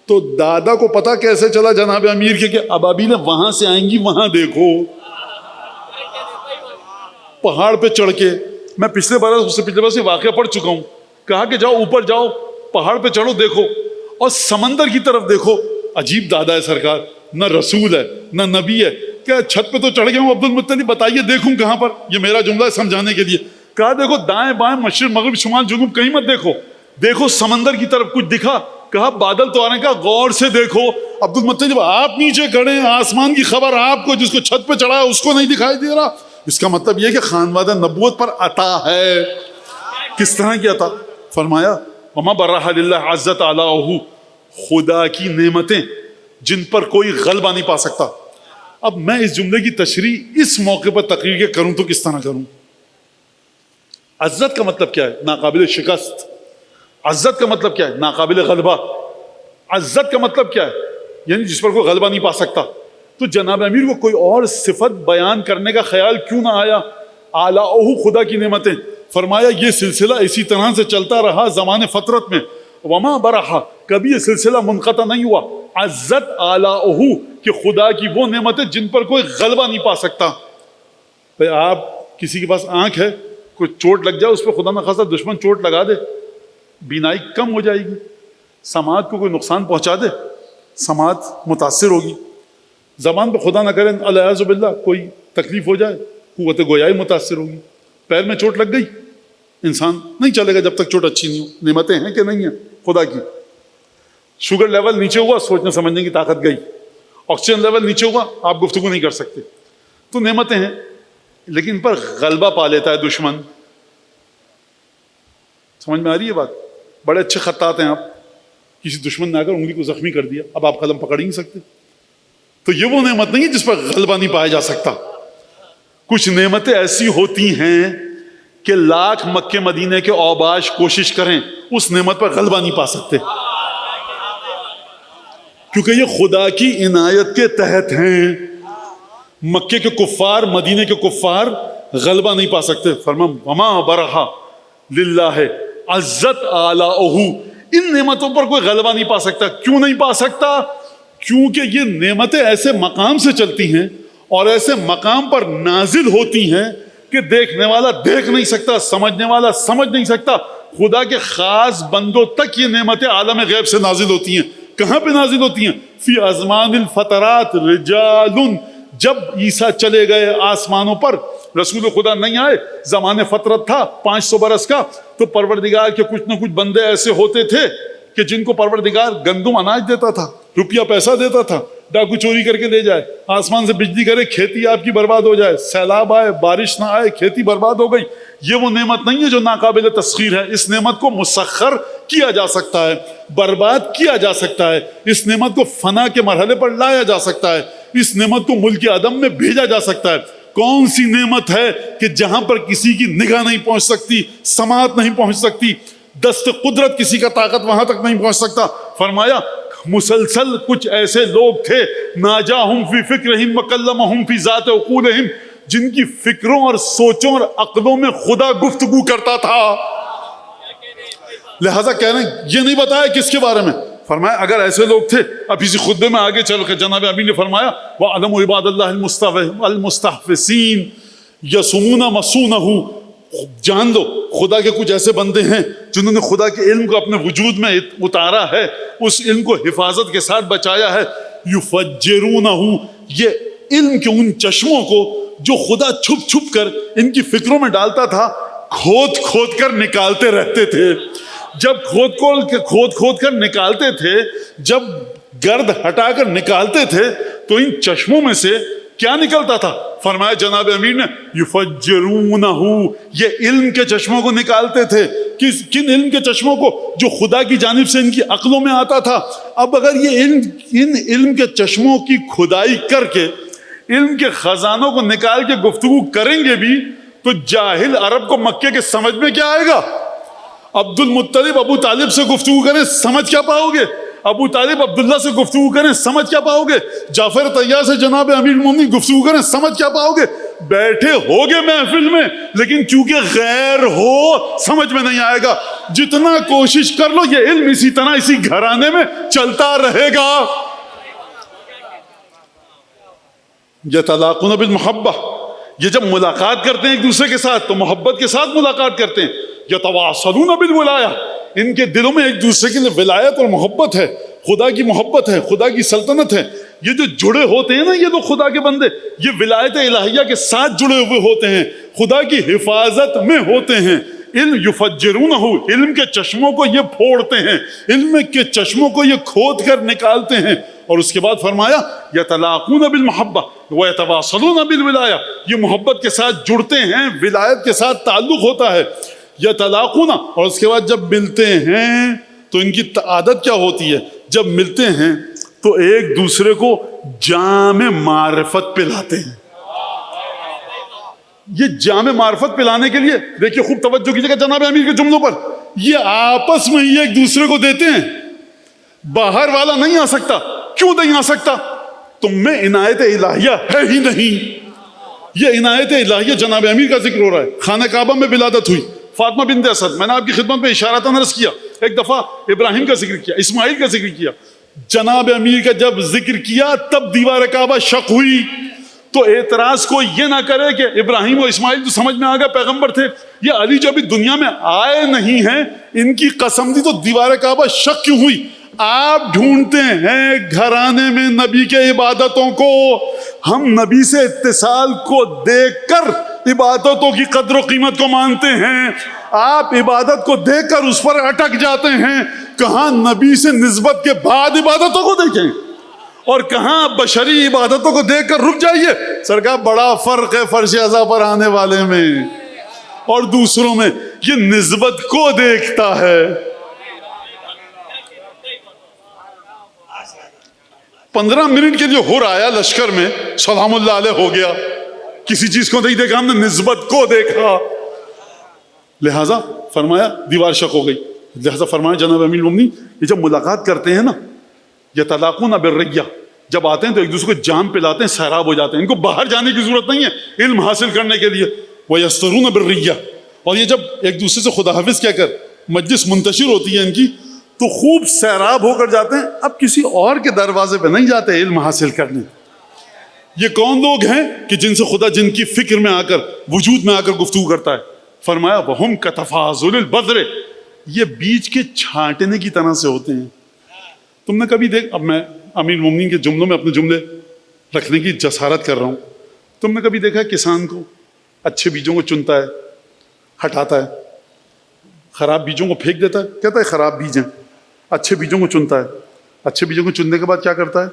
تو دادا کو پتا کیسے چلا جناب امیر کے کہ ابابیل وہاں سے آئیں گی، وہاں دیکھو پہاڑ پہ چڑھ کے۔ میں پچھلے برس یہ واقعہ پڑھ چکا ہوں، کہا کہ جاؤ اوپر جاؤ، پہاڑ پہ چڑھو، دیکھو اور سمندر کی طرف دیکھو۔ عجیب دادا ہے سرکار، نہ رسول ہے نہ نبی ہے، کیا چھت پہ تو چڑھ گیا ہوں عبد المطلب، بتائیے دیکھوں کہاں پر؟ یہ میرا جملہ ہے سمجھانے کے لیے۔ کہا دیکھو دائیں بائیں مشرق مغرب شمال جنوب کہیں مت دیکھو، دیکھو سمندر کی طرف۔ کچھ دکھا؟ کہا بادل تو آ رہے ہیں، کہا غور سے دیکھو۔ عبد المطلب آپ نیچے کھڑے ہیں، آسمان کی خبر آپ کو، جس کو چھت پہ چڑھا ہے اس کو نہیں دکھائی دے رہا۔ اس کا مطلب یہ کہ خانوادہ نبوت پر عطا ہے۔ کس طرح کی عطا؟ فرمایا وما برح للہ عز تعالیٰ، خدا کی نعمتیں جن پر کوئی غلبہ نہیں پا سکتا۔ اب میں اس جملے کی تشریح اس موقع پر تقریر کے کروں تو کس طرح کروں؟ عزت کا مطلب کیا ہے؟ ناقابل شکست۔ عزت کا مطلب کیا ہے؟ ناقابل غلبہ۔ عزت کا مطلب کیا ہے؟ یعنی جس پر کوئی غلبہ نہیں پا سکتا۔ تو جناب امیر کو کوئی اور صفت بیان کرنے کا خیال کیوں نہ آیا؟ اعلیٰ خدا کی نعمتیں۔ فرمایا یہ سلسلہ اسی طرح سے چلتا رہا زمان فترت میں، وما برحا، کبھی یہ سلسلہ منقطع نہیں ہوا۔ عزت اعلیٰ کہ خدا کی وہ نعمتیں جن پر کوئی غلبہ نہیں پا سکتا۔ بھئی آپ کسی کے پاس آنکھ ہے، کوئی چوٹ لگ جائے اس پہ، خدا نہ خاصا دشمن چوٹ لگا دے، بینائی کم ہو جائے گی۔ سماعت کو کوئی نقصان پہنچا دے، سماعت متاثر ہوگی۔ زبان پہ خدا نہ کرے الیاذ باللہ کوئی تکلیف ہو جائے، قوت گویائی متاثر ہوگی۔ پیر میں چوٹ لگ گئی، انسان نہیں چلے گا جب تک چوٹ اچھی نہیں ہو. نعمتیں ہیں کہ نہیں ہیں خدا کی. شوگر لیول نیچے ہوا سوچنے سمجھنے کی طاقت گئی, آکسیجن لیول نیچے ہوا آپ گفتگو نہیں کر سکتے. تو نعمتیں ہیں لیکن پر غلبہ پا لیتا ہے دشمن. سمجھ میں آ رہی ہے بات؟ بڑے اچھے خطاط ہیں آپ, کسی دشمن نے آ کر انگلی کو زخمی کر دیا, اب آپ قلم پکڑ ہی نہیں سکتے. تو یہ وہ نعمت نہیں ہے جس پر غلبہ نہیں پایا جا سکتا. کچھ نعمتیں ایسی ہوتی ہیں کہ لاکھ مکے مدینے کے اوباش کوشش کریں اس نعمت پر غلبہ نہیں پا سکتے, کیونکہ یہ خدا کی عنایت کے تحت ہیں. مکے کے کفار, مدینے کے کفار غلبہ نہیں پا سکتے. فرمان وما برہا للہ عزت آلائہ, ان نعمتوں پر کوئی غلبہ نہیں پا سکتا. کیوں نہیں پا سکتا؟ کیونکہ یہ نعمتیں ایسے مقام سے چلتی ہیں اور ایسے مقام پر نازل ہوتی ہیں کہ دیکھنے والا دیکھ نہیں سکتا, سمجھنے والا سمجھ نہیں سکتا. خدا کے خاص بندوں تک یہ نعمتیں عالم غیب سے نازل ہوتی ہیں. کہاں پہ نازل ہوتی ہیں؟ فی ازمان الفترات رجال, جب عیسیٰ چلے گئے آسمانوں پر, رسول خدا نہیں آئے, زمانے فترت تھا 500 برس کا, تو پروردگار کے کچھ نہ کچھ بندے ایسے ہوتے تھے کہ جن کو پروردگار گندم اناج دیتا تھا, روپیہ پیسہ دیتا تھا, ڈاکو چوری کر کے لے جائے, آسمان سے بجلی کرے, کھیتی آپ کی برباد ہو جائے, سیلاب آئے, بارش نہ آئے, کھیتی برباد ہو گئی. یہ وہ نعمت نہیں ہے جو ناقابل تسخیر ہے. اس نعمت کو مسخر کیا جا سکتا ہے, برباد کیا جا سکتا ہے, اس نعمت کو فنا کے مرحلے پر لایا جا سکتا ہے, اس نعمت کو ملک عدم میں بھیجا جا سکتا ہے. کون سی نعمت ہے کہ جہاں پر کسی کی نگاہ نہیں پہنچ سکتی, سماعت نہیں پہنچ سکتی, دست قدرت کسی کا طاقت وہاں تک نہیں پہنچ سکتا؟ فرمایا مسلسل کچھ ایسے لوگ تھے, ناجاہم فی فکرہم وکلمہم فی ذات عقولہم, جن کی فکروں اور سوچوں اور عقلوں میں خدا گفتگو کرتا تھا. لہذا کہہ رہے ہیں یہ نہیں بتایا کس کے بارے میں. فرمایا اگر ایسے لوگ تھے, اب اسی خطبے میں آگے چل کے جناب امین نے فرمایا وَعَلَمُوا عِبَادَ اللَّهِ الْمُسْتَحْفِظِينَ يَصُومُونَ مَصُونَهُ, جان لو خدا کے کچھ ایسے بندے ہیں جنہوں نے خدا کے علم کو اپنے وجود میں اتارا ہے, اس علم کو حفاظت کے ساتھ بچایا ہے. يُفَجِّرُونَهُ, یہ علم کے ان چشموں کو جو خدا چھپ چھپ کر ان کی فکروں میں ڈالتا تھا, کھود کھود کر نکالتے رہتے تھے. جب کھود کر نکالتے تھے, جب گرد ہٹا کر نکالتے تھے, تو ان چشموں میں سے کیا نکلتا تھا؟ فرمایا جناب امیر نے یفجرونہ, یہ علم کے چشموں کو نکالتے تھے. کن علم کے چشموں کو؟ جو خدا کی جانب سے ان کی عقلوں میں آتا تھا. اب اگر یہ ان علم کے چشموں کی کھدائی کر کے علم کے خزانوں کو نکال کے گفتگو کریں گے بھی, تو جاہل عرب کو مکے کے سمجھ میں کیا آئے گا؟ عبد المطلب ابو طالب سے گفتگو کریں سمجھ کیا پاؤ گے؟ ابو طالب عبداللہ سے گفتگو کریں سمجھ کیا پاؤ گے؟ جعفر طیار سے جناب امیر المومنین گفتگو کریں سمجھ کیا پاؤ گے؟ بیٹھے ہوگے محفل میں, لیکن چونکہ غیر ہو سمجھ میں نہیں آئے گا. جتنا کوشش کر لو یہ علم اسی طرح اسی گھرانے میں چلتا رہے گا. یتلاقون بالمحبہ, یہ جب ملاقات کرتے ہیں ایک دوسرے کے ساتھ تو محبت کے ساتھ ملاقات کرتے ہیں. یتواصلون بالولایہ, ان کے دلوں میں ایک دوسرے کے لیے ولایت اور محبت ہے, خدا کی محبت ہے, خدا کی سلطنت ہے. یہ جو جڑے ہوتے ہیں نا یہ لوگ خدا کے بندے, یہ ولایت الہیہ کے ساتھ جڑے ہوئے ہوتے ہیں, خدا کی حفاظت میں ہوتے ہیں. علم یفجرونہ, علم کے چشموں کو یہ پھوڑتے ہیں, علم کے چشموں کو یہ کھود کر نکالتے ہیں. اور اس کے بعد فرمایا یتلاقون بالمحبہ ویتواصلون بالولایہ, یہ محبت کے ساتھ جڑتے ہیں, ولایت کے ساتھ تعلق ہوتا ہے. یتلاقون, اور اس کے بعد جب ملتے ہیں تو ان کی عادت کیا ہوتی ہے؟ جب ملتے ہیں تو ایک دوسرے کو جام معرفت پلاتے ہیں. یہ جام معرفت پلانے کے لیے دیکھیے خوب توجہ کیجیے گا جناب امیر کے جملوں پر, یہ آپس میں ہی ایک دوسرے کو دیتے ہیں, باہر والا نہیں آ سکتا. کیوں نہیں آ سکتا؟ تم میں عنایت الہیہ ہے ہی نہیں. یہ عنایت الہیہ جناب امیر کا ذکر ہو رہا ہے. خانہ کعبہ میں ولادت ہوئی فاطمہ بنت اسد, میں نے آپ کی خدمت میں اشارتاً عرض کیا, ایک دفعہ ابراہیم کا ذکر کیا, اسماعیل کا ذکر کیا. جناب امیر کا جب ذکر کیا تب دیوار کعبہ شق ہوئی. تو اعتراض کوئی یہ نہ کرے کہ ابراہیم و اسماعیل تو سمجھ میں آ گیا پیغمبر تھے, یہ علی جو ابھی دنیا میں آئے نہیں ہیں ان کی قسم دی تو دیوار کعبہ شق کیوں ہوئی؟ آپ ڈھونڈتے ہیں گھرانے میں نبی کے عبادتوں کو, ہم نبی سے اتصال کو دیکھ کر عبادتوں کی قدر و قیمت کو مانتے ہیں، آپ عبادت کو دیکھ کر اس پر اٹک جاتے ہیں، کہاں نبی سے نسبت کے بعد عبادتوں کو دیکھیں اور کہاں بشری عبادتوں کو دیکھ کر رک جائیے۔ سرکار بڑا فرق ہے فرش ازا پر آنے والے میں اور دوسروں میں، یہ نسبت کو دیکھتا ہے۔ 15 منٹ کے لیے ہر آیا لشکر میں، سلام اللہ علیہ ہو گیا، کسی چیز کو نہیں دیکھا، ہم نے نسبت کو دیکھا، لہٰذا فرمایا دیوار شق ہو گئی۔ لہٰذا فرمایا جناب امیر المومنین، یہ جب ملاقات کرتے ہیں نا، یتلاقون بالریا، جب آتے ہیں تو ایک دوسرے کو جام پلاتے ہیں، سیراب ہو جاتے ہیں، ان کو باہر جانے کی ضرورت نہیں ہے علم حاصل کرنے کے لیے۔ وَيَسْتَرُونَ بِالرِّيَّةِ، اور یہ جب ایک دوسرے سے خدا حافظ کہہ کر مجلس منتشر ہوتی ہے ان کی، تو خوب سیراب ہو کر جاتے ہیں، اب کسی اور کے دروازے پہ نہیں جاتے علم حاصل کرنے۔ یہ کون لوگ ہیں کہ جن سے خدا جن کی فکر میں آ کر، وجود میں آ کر گفتگو کرتا ہے؟ فرمایا وَهُمْ كَتَفَاضُلِ الْبَدْرِ، یہ بیج کے چھانٹنے کی طرح سے ہوتے ہیں۔ تم نے کبھی دیکھ، اب میں امیر المومنین کے جملوں میں اپنے جملے رکھنے کی جسارت کر رہا ہوں، تم نے کبھی دیکھا ہے کسان کو اچھے بیجوں کو چنتا ہے، ہٹاتا ہے، خراب بیجوں کو پھینک دیتا ہے، کہتا ہے خراب بیج ہیں، اچھے بیجوں کو چنتا ہے، اچھے بیجوں کو چننے کے بعد کیا کرتا ہے؟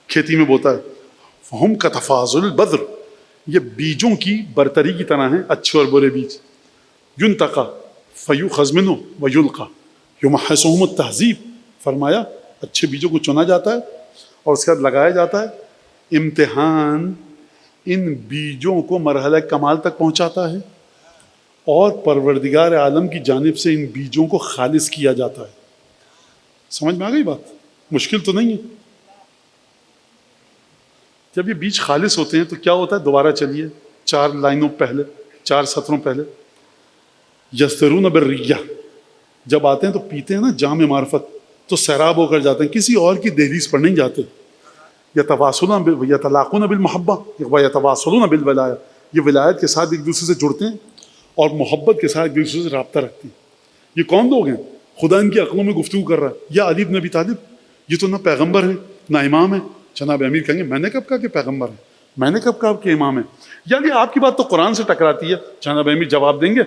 کھیتی میں بوتا ہے۔ فَهُمْ كَتَفَاضُلِ الْبَدْرِ، یہ بیجوں کی برتری کی طرح ہیں، اچھے اور برے بیج۔ يُنْتَقَى فَيُؤْخَذْ مِنْهُ وَيُلْقَى يُمَحِّصُهُمُ التَّهْذِيبُ، فرمایا اچھے بیجوں کو چنا جاتا ہے اور اس کے بعد لگایا جاتا ہے، امتحان ان بیجوں کو مرحلہ کمال تک پہنچاتا ہے اور پروردگار عالم کی جانب سے ان بیجوں کو خالص کیا جاتا ہے۔ سمجھ میں آ گئی بات؟ مشکل تو نہیں ہے۔ جب یہ بیج خالص ہوتے ہیں تو کیا ہوتا ہے؟ دوبارہ چلیے 4 لائنوں پہلے، 4 سطروں پہلے، یسترون بالریہ، جب آتے ہیں تو پیتے ہیں نا جام معرفت، تو سیراب ہو کر جاتے ہیں، کسی اور کی دہلیز پر نہیں جاتے۔ یتلاقون بالمحبہ ویتواصلون بالولایہ، یہ ولایت کے ساتھ ایک دوسرے سے جڑتے ہیں اور محبت کے ساتھ ایک دوسرے سے رابطہ رکھتے ہیں۔ یہ کون لوگ ہیں؟ خدا ان کی عقلوں میں گفتگو کر رہا ہے۔ یا علی بن ابی طالب، یہ تو نہ پیغمبر ہیں نہ امام ہیں۔ جناب امیر کہیں گے میں نے کب کہا کہ پیغمبر ہے، میں نے کب کہا کہ امام ہے؟ یعنی آپ کی بات تو قرآن سے ٹکراتی ہے۔ جناب امیر جواب دیں گے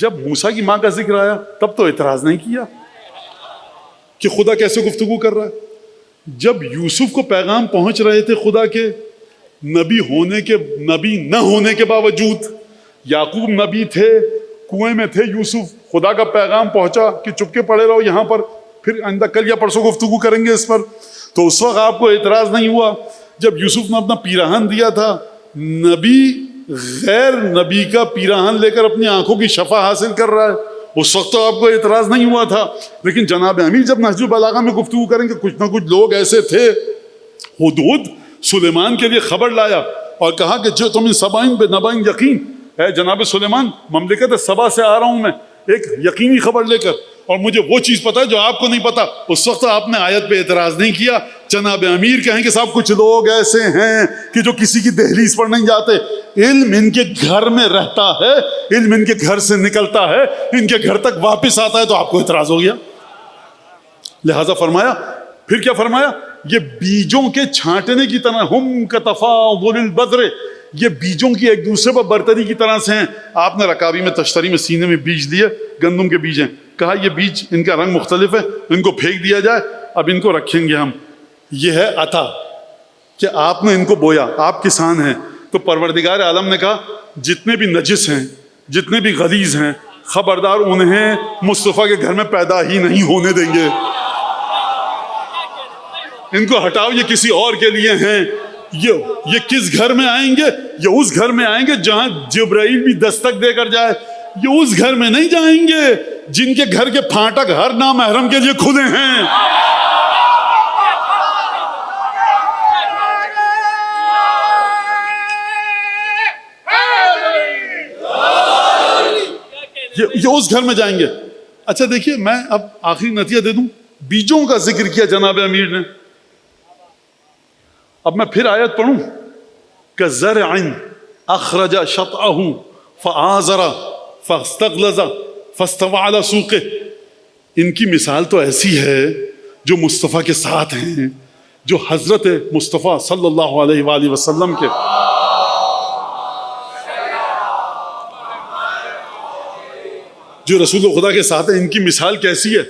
جب موسیٰ کی ماں کا ذکر آیا تب تو اعتراض نہیں کیا کہ خدا کیسے گفتگو کر رہا ہے۔ جب یوسف کو پیغام پہنچ رہے تھے خدا کے، نبی نہ ہونے کے باوجود، یعقوب نبی تھے، کنویں میں تھے یوسف، خدا کا پیغام پہنچا کہ چپکے پڑے رہو یہاں پر، پھر آئندہ کل یا پرسوں گفتگو کریں گے اس پر، تو اس وقت آپ کو اعتراض نہیں ہوا۔ جب یوسف نے اپنا پیراہن دیا تھا، نبی غیر نبی کا پیراہن لے کر اپنی آنکھوں کی شفا حاصل کر رہا ہے، اس وقت تو آپ کو اعتراض نہیں ہوا تھا۔ لیکن جناب امیر جب نہج البلاغہ میں گفتگو کریں گے، کچھ نہ کچھ لوگ ایسے تھے، ہدہد سلیمان کے لیے خبر لایا اور کہا کہ جو تم سبائن بے نبائن یقین، اے جناب سلیمان مملکت سبا سے آ رہا ہوں میں ایک یقینی خبر لے کر، اور مجھے وہ چیز پتا ہے جو آپ کو نہیں پتا۔ اس وقت آپ نے آیت پہ اعتراض نہیں کیا۔ جناب امیر کہیں کہ صاحب کچھ لوگ ایسے ہیں کہ جو کسی کی دہلیز پر نہیں جاتے، علم ان کے گھر میں رہتا ہے، علم ان کے گھر سے نکلتا ہے، ان کے گھر تک واپس آتا ہے، تو آپ کو اعتراض ہو گیا۔ لہذا فرمایا، پھر کیا فرمایا؟ یہ بیجوں کے چھانٹنے کی طرح، ہم کتفاضل البدر، یہ بیجوں کی ایک دوسرے پر برتری کی طرح سے ہیں۔ آپ نے رکابی میں تشتری میں سینے میں بیج دیے، گندم کے بیج ہیں، کہا یہ بیج ان کا رنگ مختلف ہے، ان کو پھینک دیا جائے، اب ان کو رکھیں گے ہم۔ یہ ہے عطا کہ آپ نے ان کو بویا، آپ کسان ہیں، تو پروردگار عالم نے کہا جتنے بھی نجس ہیں، جتنے بھی غلیظ ہیں، خبردار انہیں مصطفیٰ کے گھر میں پیدا ہی نہیں ہونے دیں گے، ان کو ہٹاؤ، یہ کسی اور کے لیے ہیں۔ یہ کس گھر میں آئیں گے؟ یہ اس گھر میں آئیں گے جہاں جبرائیل بھی دستک دے کر جائے، یہ اس گھر میں نہیں جائیں گے جن کے گھر کے پھاٹک ہر نامحرم کے لیے کھلے ہیں۔ یہ اس گھر میں جائیں گے۔ اچھا دیکھیے، میں اب آخری نتیجہ دے دوں، بیجوں کا ذکر کیا جناب امیر نے، اب میں پھر آیت پڑھوں، کَزَرْعٍ أَخْرَجَ شَطْأَهُ فَآزَرَ فَاسْتَغْلَظَ فَاسْتَوَىٰ عَلَىٰ سُوقِهِ، ان کی مثال تو ایسی ہے جو مصطفیٰ کے ساتھ ہیں، جو حضرت مصطفیٰ صلی اللہ علیہ وآلہ وسلم کے جو رسول خدا کے ساتھ ہیں ان کی مثال کیسی ہے؟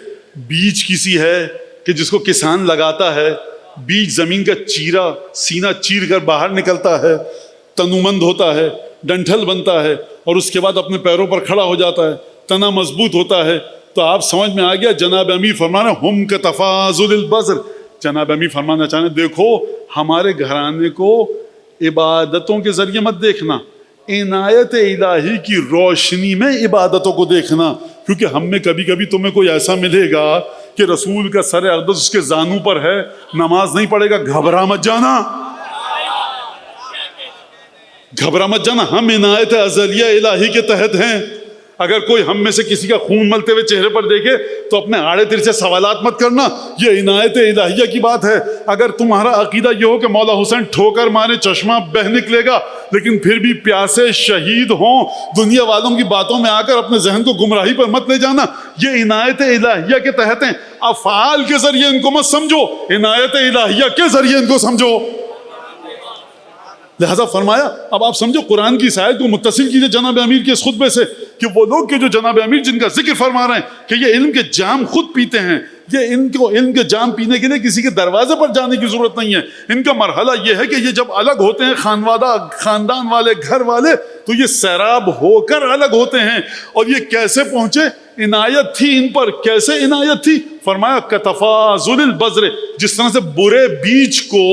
بیج کسی ہے کہ جس کو کسان لگاتا ہے، بیج زمین کا چیرا سینہ چیر کر باہر نکلتا ہے، تنومند ہوتا ہے، ڈنٹھل بنتا ہے، اور اس کے بعد اپنے پیروں پر کھڑا ہو جاتا ہے، تنا مضبوط ہوتا ہے. تو آپ سمجھ میں آ گیا جناب امیر فرمانا ہم کتفاضل البذر. جناب امیر فرمانا چاہنے دیکھو ہمارے گھرانے کو عبادتوں کے ذریعے مت دیکھنا، عنایت الہی کی روشنی میں عبادتوں کو دیکھنا. کیونکہ ہم میں کبھی کبھی تمہیں کوئی ایسا ملے گا کہ رسول کا سر اقدس اس کے زانوں پر ہے، نماز نہیں پڑھے گا، گھبرا مت جانا، گھبرا مت جانا. ہم عنایت ازلیہ الہی کے تحت ہیں. اگر کوئی ہم میں سے کسی کا خون ملتے ہوئے چہرے پر دیکھے تو اپنے آڑے ترچھے سوالات مت کرنا، یہ عنایت الہیہ کی بات ہے. اگر تمہارا عقیدہ یہ ہو کہ مولا حسین ٹھوکر مارے چشمہ بہہ نکلے گا لیکن پھر بھی پیاسے شہید ہوں، دنیا والوں کی باتوں میں آ کر اپنے ذہن کو گمراہی پر مت لے جانا. یہ عنایت الہیہ کے تحت ہیں. افعال کے ذریعے ان کو مت سمجھو، عنایت الہیہ کے ذریعے ان کو سمجھو. لہذا فرمایا اب آپ سمجھو قرآن کی اس آیت کو متصل کیجئے جناب امیر کے اس خطبے سے کہ وہ لوگ کہ جو جناب امیر جن کا ذکر فرما رہے ہیں کہ یہ علم کے جام خود پیتے ہیں، یہ ان کو علم کے جام پینے کے لیے کسی کے دروازے پر جانے کی ضرورت نہیں ہے. ان کا مرحلہ یہ ہے کہ یہ جب الگ ہوتے ہیں خاندان والے گھر والے تو یہ سیراب ہو کر الگ ہوتے ہیں. اور یہ کیسے پہنچے؟ عنایت تھی ان پر. کیسے عنایت تھی؟ فرمایا کتفاضل البذر، جس طرح سے برے بیج کو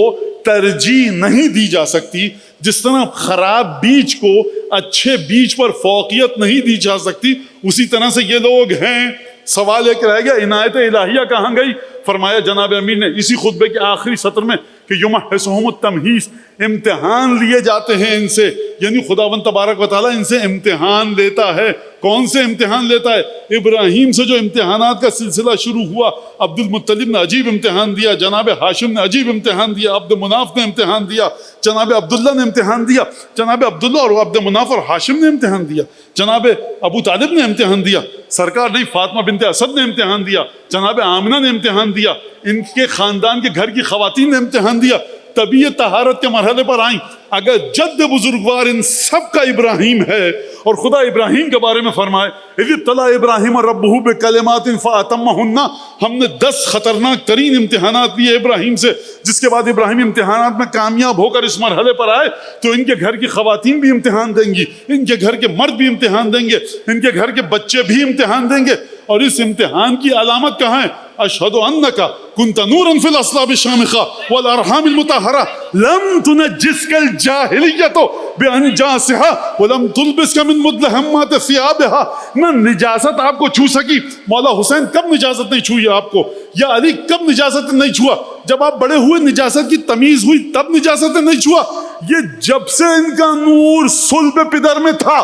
ترجیح نہیں دی جا سکتی، جس طرح خراب بیج کو اچھے بیج پر فوقیت نہیں دی جا سکتی، اسی طرح سے یہ لوگ ہیں. سوال ایک رہ گیا عنایت الہیہ کہاں گئی؟ فرمایا جناب امیر نے اسی خطبے کے آخری سطر میں کہ یمحصہم التمحیص، امتحان لیے جاتے ہیں ان سے، یعنی خداوند تبارک و تعالیٰ ان سے امتحان لیتا ہے. کون سے امتحان لیتا ہے؟ ابراہیم سے جو امتحانات کا سلسلہ شروع ہوا، عبد المطلب نے عجیب امتحان دیا، جناب ہاشم نے عجیب امتحان دیا، عبد مناف نے امتحان دیا، جناب عبداللہ نے امتحان دیا، جناب عبداللہ اور عبد مناف اور ہاشم نے امتحان دیا، جناب ابو طالب نے امتحان دیا، سرکار نہیں فاطمہ بنت اسد نے امتحان دیا، جناب آمنہ نے امتحان دیا، ان کے خاندان کے گھر کی خواتین نے امتحان دیا. تبھی یہ طہارت کے مرحلے پر آئیں. اگر جد بزرگوار ان سب کا ابراہیم ہے اور خدا ابراہیم کے بارے میں فرمائے اذ ابتلی ابراہیم ربہ بکلمات فاتمہن، ہم نے 10 خطرناک ترین امتحانات لیے ابراہیم سے، جس کے بعد ابراہیم امتحانات میں کامیاب ہو کر اس مرحلے پر آئے تو ان کے گھر کی خواتین بھی امتحان دیں گی، ان کے گھر کے مرد بھی امتحان دیں گے، ان کے گھر کے بچے بھی امتحان دیں گے. اور اس امتحان کی علامت کہاں ہے؟ اشہد انک کنت نورا فی الاصلاب الشامخہ والارحام المطہرہ لم تنجسک الجاہلیۃ بانجاسها ولم تلبسک من مدلہمات ثیابہا. نہ نجاست آپ کو چھو سکی. مولا حسین کب نجاست نہیں چھوئی آپ کو؟ یا علی کب نجاست نہیں چھوا؟ جب آپ بڑے ہوئے نجاست کی تمیز ہوئی تب نجاست نہیں چھوا. یہ جب سے ان کا نور صلب پدر میں تھا،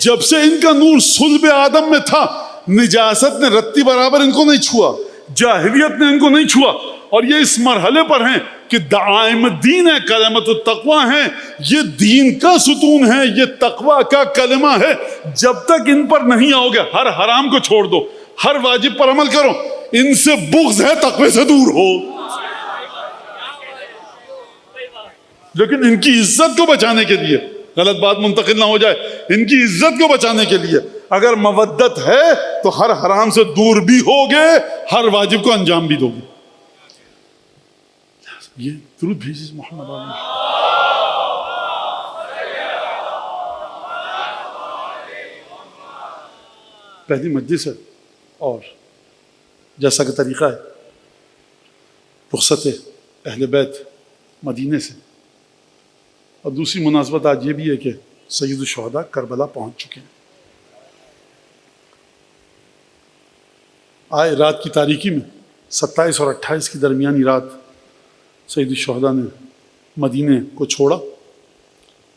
جب سے ان کا نور صلب آدم میں تھا، نجاست نے رتی برابر ان کو نہیں چھوا، جاہلیت نے ان کو نہیں چھوا. اور یہ اس مرحلے پر ہیں کہ دعائم دین ہے، کلمۃ التقوی ہیں، یہ دین کا ستون ہے، یہ تقوی کا کلمہ ہے. جب تک ان پر نہیں آؤ گے، ہر حرام کو چھوڑ دو، ہر واجب پر عمل کرو، ان سے بغض ہے تقوی سے دور ہو. لیکن ان کی عزت کو بچانے کے لیے، غلط بات منتقل نہ ہو جائے، ان کی عزت کو بچانے کے لیے اگر مودت ہے تو ہر حرام سے دور بھی ہوگے، ہر واجب کو انجام بھی دو گے. یہ درود بھیجیے محمد علیہ. پہلی مجلس ہے اور جیسا کہ طریقہ ہے رخصت اہل بیت مدینے سے، اور دوسری مناسبت آج یہ بھی ہے کہ سید الشہداء کربلا پہنچ چکے ہیں. آئے رات کی تاریکی میں 27 اور 28 کی درمیانی رات سید الشہداء نے مدینے کو چھوڑا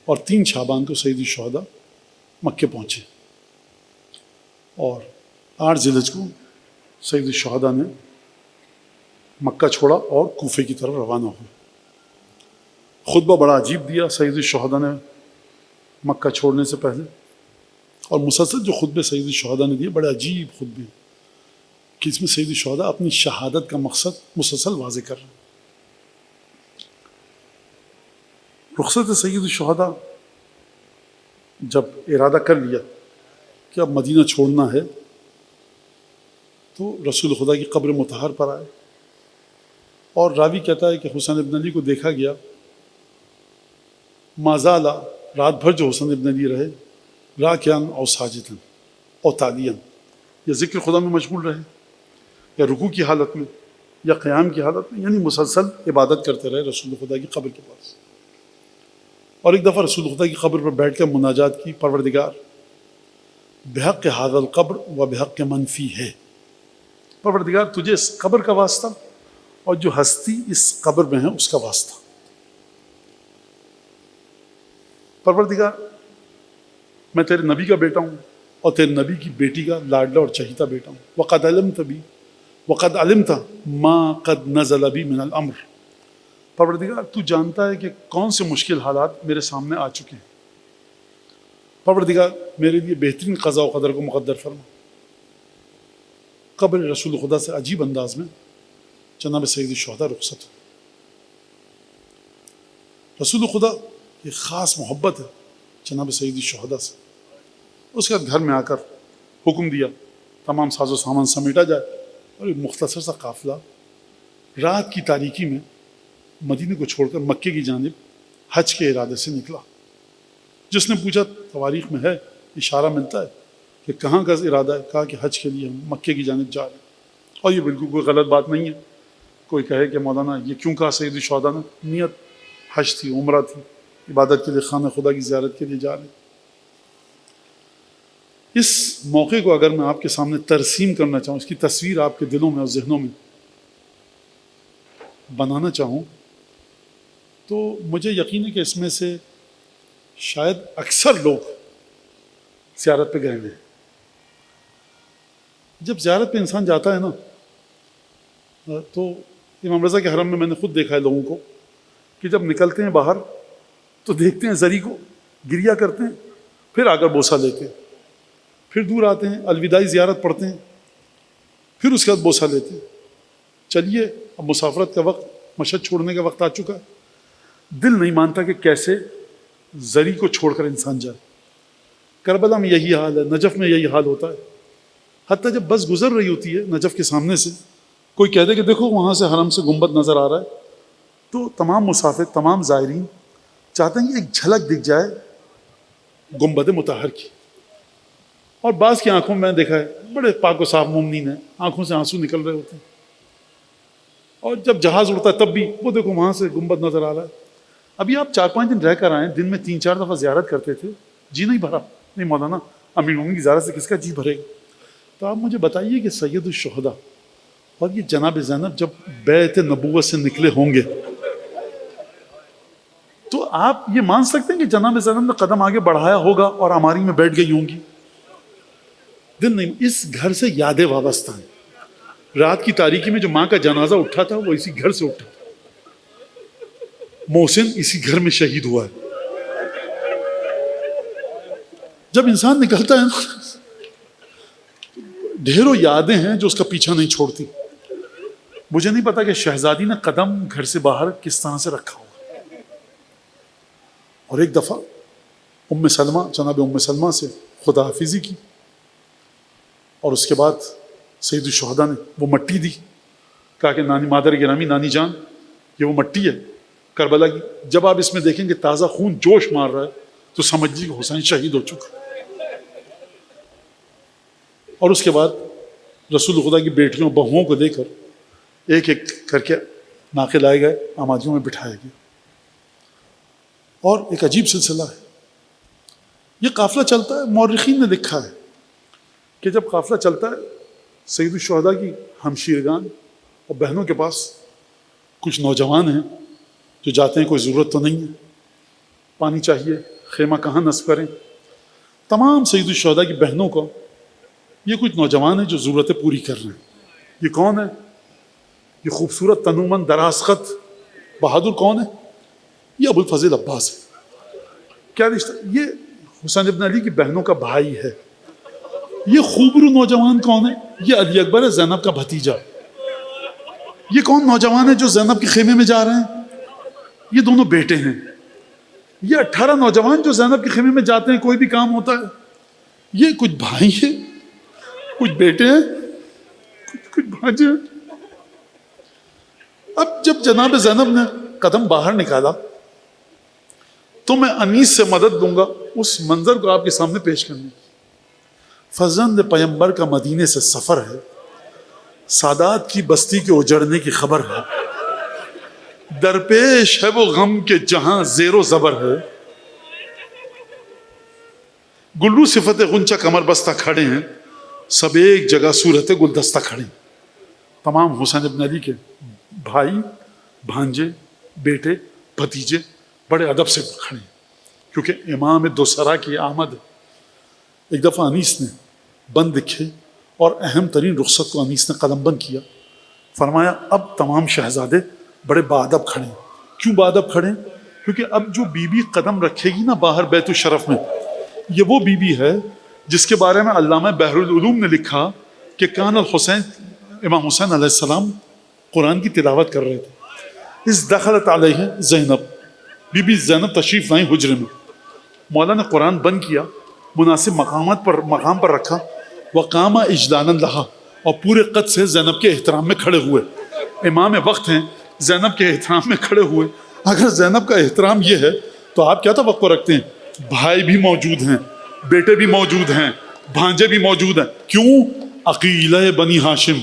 اور 3 شعبان کو سید الشہداء مکے پہنچے، اور 8 ذی الحجہ کو سید الشہداء نے مکہ چھوڑا اور کوفے کی طرف روانہ ہوئے. خطبہ بڑا عجیب دیا سید الشہداء نے مکہ چھوڑنے سے پہلے، اور مسلسل جو خطبے سید الشہداء نے دیے بڑے عجیب خطبے کہ اس میں سید الشہداء اپنی شہادت کا مقصد مسلسل واضح کر رہے ہیں. رخصت سید الشہداء جب ارادہ کر لیا کہ اب مدینہ چھوڑنا ہے تو رسول خدا کی قبر مطہر پر آئے، اور راوی کہتا ہے کہ حسین ابن علی کو دیکھا گیا مازالا، رات بھر جو حسین ابن علی رہے، راکعن اور ساجدن اور تالیاً، یا ذکر خدا میں مشغول رہے، یا رکوع کی حالت میں، یا قیام کی حالت میں، یعنی مسلسل عبادت کرتے رہے رسول خدا کی قبر کے پاس۔ اور ایک دفعہ رسول خدا کی قبر پر بیٹھ کر مناجات کی، پروردگار بحق ھذا القبر و بحق من فیہ ہے، پروردگار تجھے اس قبر کا واسطہ اور جو ہستی اس قبر میں ہے اس کا واسطہ، پروردگار میں تیرے نبی کا بیٹا ہوں اور تیرے نبی کی بیٹی کا لاڈلا اور چہیتا بیٹا ہوں، وقد علمت ما قد نزل بی من الامر، پروردگار تو جانتا ہے کہ کون سے مشکل حالات میرے سامنے آ چکے ہیں، پروردگار میرے لیے بہترین قضاء و قدر کو مقدر فرما۔ قبر رسول خدا سے عجیب انداز میں جناب سید الشہداء رخصت ہو۔ رسول خدا کی خاص محبت ہے جناب سید الشہداء سے، اس کے بعد گھر میں آ کر حکم دیا تمام ساز و سامان سمیٹا جائے، اور ایک مختصر سا قافلہ رات کی تاریکی میں مدینے کو چھوڑ کر مکے کی جانب حج کے ارادے سے نکلا۔ جس نے پوچھا تواریخ میں ہے، اشارہ ملتا ہے کہ کہاں کا ارادہ ہے، کہا کہ حج کے لیے ہم مکے کی جانب جا رہے ہیں، اور یہ بالکل کوئی غلط بات نہیں ہے۔ کوئی کہے کہ مولانا یہ کیوں کہا سید الشہداء نے، نیت حج تھی، عمرہ تھی، عبادت کے لیے خانہ خدا کی زیارت کے لیے جا رہے ہیں۔ اس موقع کو اگر میں آپ کے سامنے ترسیم کرنا چاہوں، اس کی تصویر آپ کے دلوں میں اور ذہنوں میں بنانا چاہوں، تو مجھے یقین ہے کہ اس میں سے شاید اکثر لوگ زیارت پہ گئے ہیں۔ جب زیارت پہ انسان جاتا ہے نا، تو امام رضا کے حرم میں میں نے خود دیکھا ہے لوگوں کو کہ جب نکلتے ہیں باہر تو دیکھتے ہیں زری کو، گریا کرتے ہیں، پھر آ کر بوسہ لیتے ہیں، پھر دور آتے ہیں، الوداعی زیارت پڑھتے ہیں، پھر اس کے بعد بوسہ لیتے ہیں۔ چلیے اب مسافرت کا وقت، مشہد چھوڑنے کا وقت آ چکا ہے، دل نہیں مانتا کہ کیسے زری کو چھوڑ کر انسان جائے۔ کربلا میں یہی حال ہے، نجف میں یہی حال ہوتا ہے، حتیٰ جب بس گزر رہی ہوتی ہے نجف کے سامنے سے، کوئی کہہ دے کہ دیکھو وہاں سے حرم سے گنبد نظر آ رہا ہے، تو تمام مسافر، تمام زائرین چاہتے ہیں کہ ایک جھلک دکھ جائے گنبد مطہر کی۔ اور بعض کی آنکھوں میں دیکھا ہے، بڑے پاک و صاف مومنین ہیں، آنکھوں سے آنسو نکل رہے ہوتے ہیں، اور جب جہاز اڑتا ہے تب بھی وہ دیکھو وہاں سے گنبد نظر آ رہا ہے۔ ابھی آپ 4-5 دن رہ کر آئیں، دن میں 3-4 دفعہ زیارت کرتے تھے، جی نہیں بھرا؟ نہیں مولانا، امیر المومنین کی زیارت سے کس کا جی بھرے گا؟ تو آپ مجھے بتائیے کہ سید الشہداء اور یہ جناب زینب جب بیعت نبوت سے نکلے ہوں گے، تو آپ یہ مان سکتے ہیں کہ جناب زینب نے قدم آگے بڑھایا ہوگا اور ہماری میں بیٹھ گئی ہوں گی؟ دل نہیں، اس گھر سے یادیں وابستہ ہیں۔ رات کی تاریکی میں جو ماں کا جنازہ اٹھا تھا وہ اسی گھر سے اٹھا تھا، محسن اسی گھر میں شہید ہوا ہے۔ جب انسان نکلتا ہے نا، ڈھیروں یادیں ہیں جو اس کا پیچھا نہیں چھوڑتی۔ مجھے نہیں پتا کہ شہزادی نے قدم گھر سے باہر کس طرح سے رکھا ہوگا۔ اور ایک دفعہ ام سلمہ، جناب ام سلمہ سے خدا حافظی کی، اور اس کے بعد سید الشہداء نے وہ مٹی دی، کہا کہ نانی، مادر گرامی، نانی جان، یہ وہ مٹی ہے کربلا کی، جب آپ اس میں دیکھیں کہ تازہ خون جوش مار رہا ہے تو سمجھ لیجیے کہ حسین شہید ہو چکا۔ اور اس کے بعد رسول خدا کی بیٹیوں، بہوؤں کو لے کر ایک ایک کر کے ناقے لائے گئے، آمادیوں میں بٹھایا گیا، اور ایک عجیب سلسلہ ہے۔ یہ قافلہ چلتا ہے، مورخین نے لکھا ہے کہ جب قافلہ چلتا ہے، سید الشہداء کی ہمشیرگان اور بہنوں کے پاس کچھ نوجوان ہیں جو جاتے ہیں، کوئی ضرورت تو نہیں ہے، پانی چاہیے، خیمہ کہاں نصب کریں۔ تمام سید الشہداء کی بہنوں کو یہ کچھ نوجوان ہیں جو ضرورتیں پوری کر رہے ہیں۔ یہ کون ہے؟ یہ خوبصورت تنومند درازخط بہادر کون ہے؟ یہ ابو الفضل عباس ہے۔ کیا رشتہ؟ یہ حسین ابن علی کی بہنوں کا بھائی ہے۔ یہ خوبرو نوجوان کون ہے؟ یہ علی اکبر ہے، زینب کا بھتیجا۔ یہ کون نوجوان ہے جو زینب کے خیمے میں جا رہے ہیں؟ یہ دونوں بیٹے ہیں۔ یہ 18 نوجوان جو زینب کے خیمے میں جاتے ہیں، کوئی بھی کام ہوتا ہے، یہ کچھ بھائی ہیں، کچھ بیٹے ہیں، کچھ بھانجے ہیں۔ اب جب جناب زینب نے قدم باہر نکالا تو میں انیس سے مدد دوں گا اس منظر کو آپ کے سامنے پیش کرنے۔ فرزند پیمبر کا مدینے سے سفر ہے، سادات کی بستی کے اجڑنے کی خبر ہے، درپیش ہے وہ غم کے جہاں زیر و زبر ہے، گلو صفت غنچہ کمر بستہ کھڑے ہیں، سب ایک جگہ صورت گلدستہ کھڑے ہیں۔ تمام حسین ابن علی کے بھائی، بھانجے، بیٹے، بھتیجے بڑے ادب سے کھڑے ہیں کیونکہ امام دوسرا کی آمد ہے۔ ایک دفعہ انیس نے بند دکھے اور اہم ترین رخصت کو انیس نے قدم بند کیا، فرمایا اب تمام شہزادے بڑے باادب کھڑے ہیں۔ کیوں باادب کھڑے ہیں؟ کیونکہ اب جو بی بی قدم رکھے گی نا باہر بیت الشرف میں، یہ وہ بی بی ہے جس کے بارے میں علامہ بحر العلوم نے لکھا کہ کان الحسین، امام حسین علیہ السلام قرآن کی تلاوت کر رہے تھے، اس دخلت علیہ زینب، بی بی زینب تشریف لائیں حجرے میں، مولا نے قرآن بند کیا، مناسب مقام پر رکھا، وقام اجلالا لہا، اور پورے قد سے زینب کے احترام میں کھڑے ہوئے۔ امام وقت ہیں، زینب کے احترام میں کھڑے ہوئے۔ اگر زینب کا احترام یہ ہے تو آپ کیا توقع رکھتے ہیں؟ بھائی بھی موجود ہیں، بیٹے بھی موجود ہیں، بھانجے بھی موجود ہیں۔ کیوں؟ عقیلہ بنی ہاشم،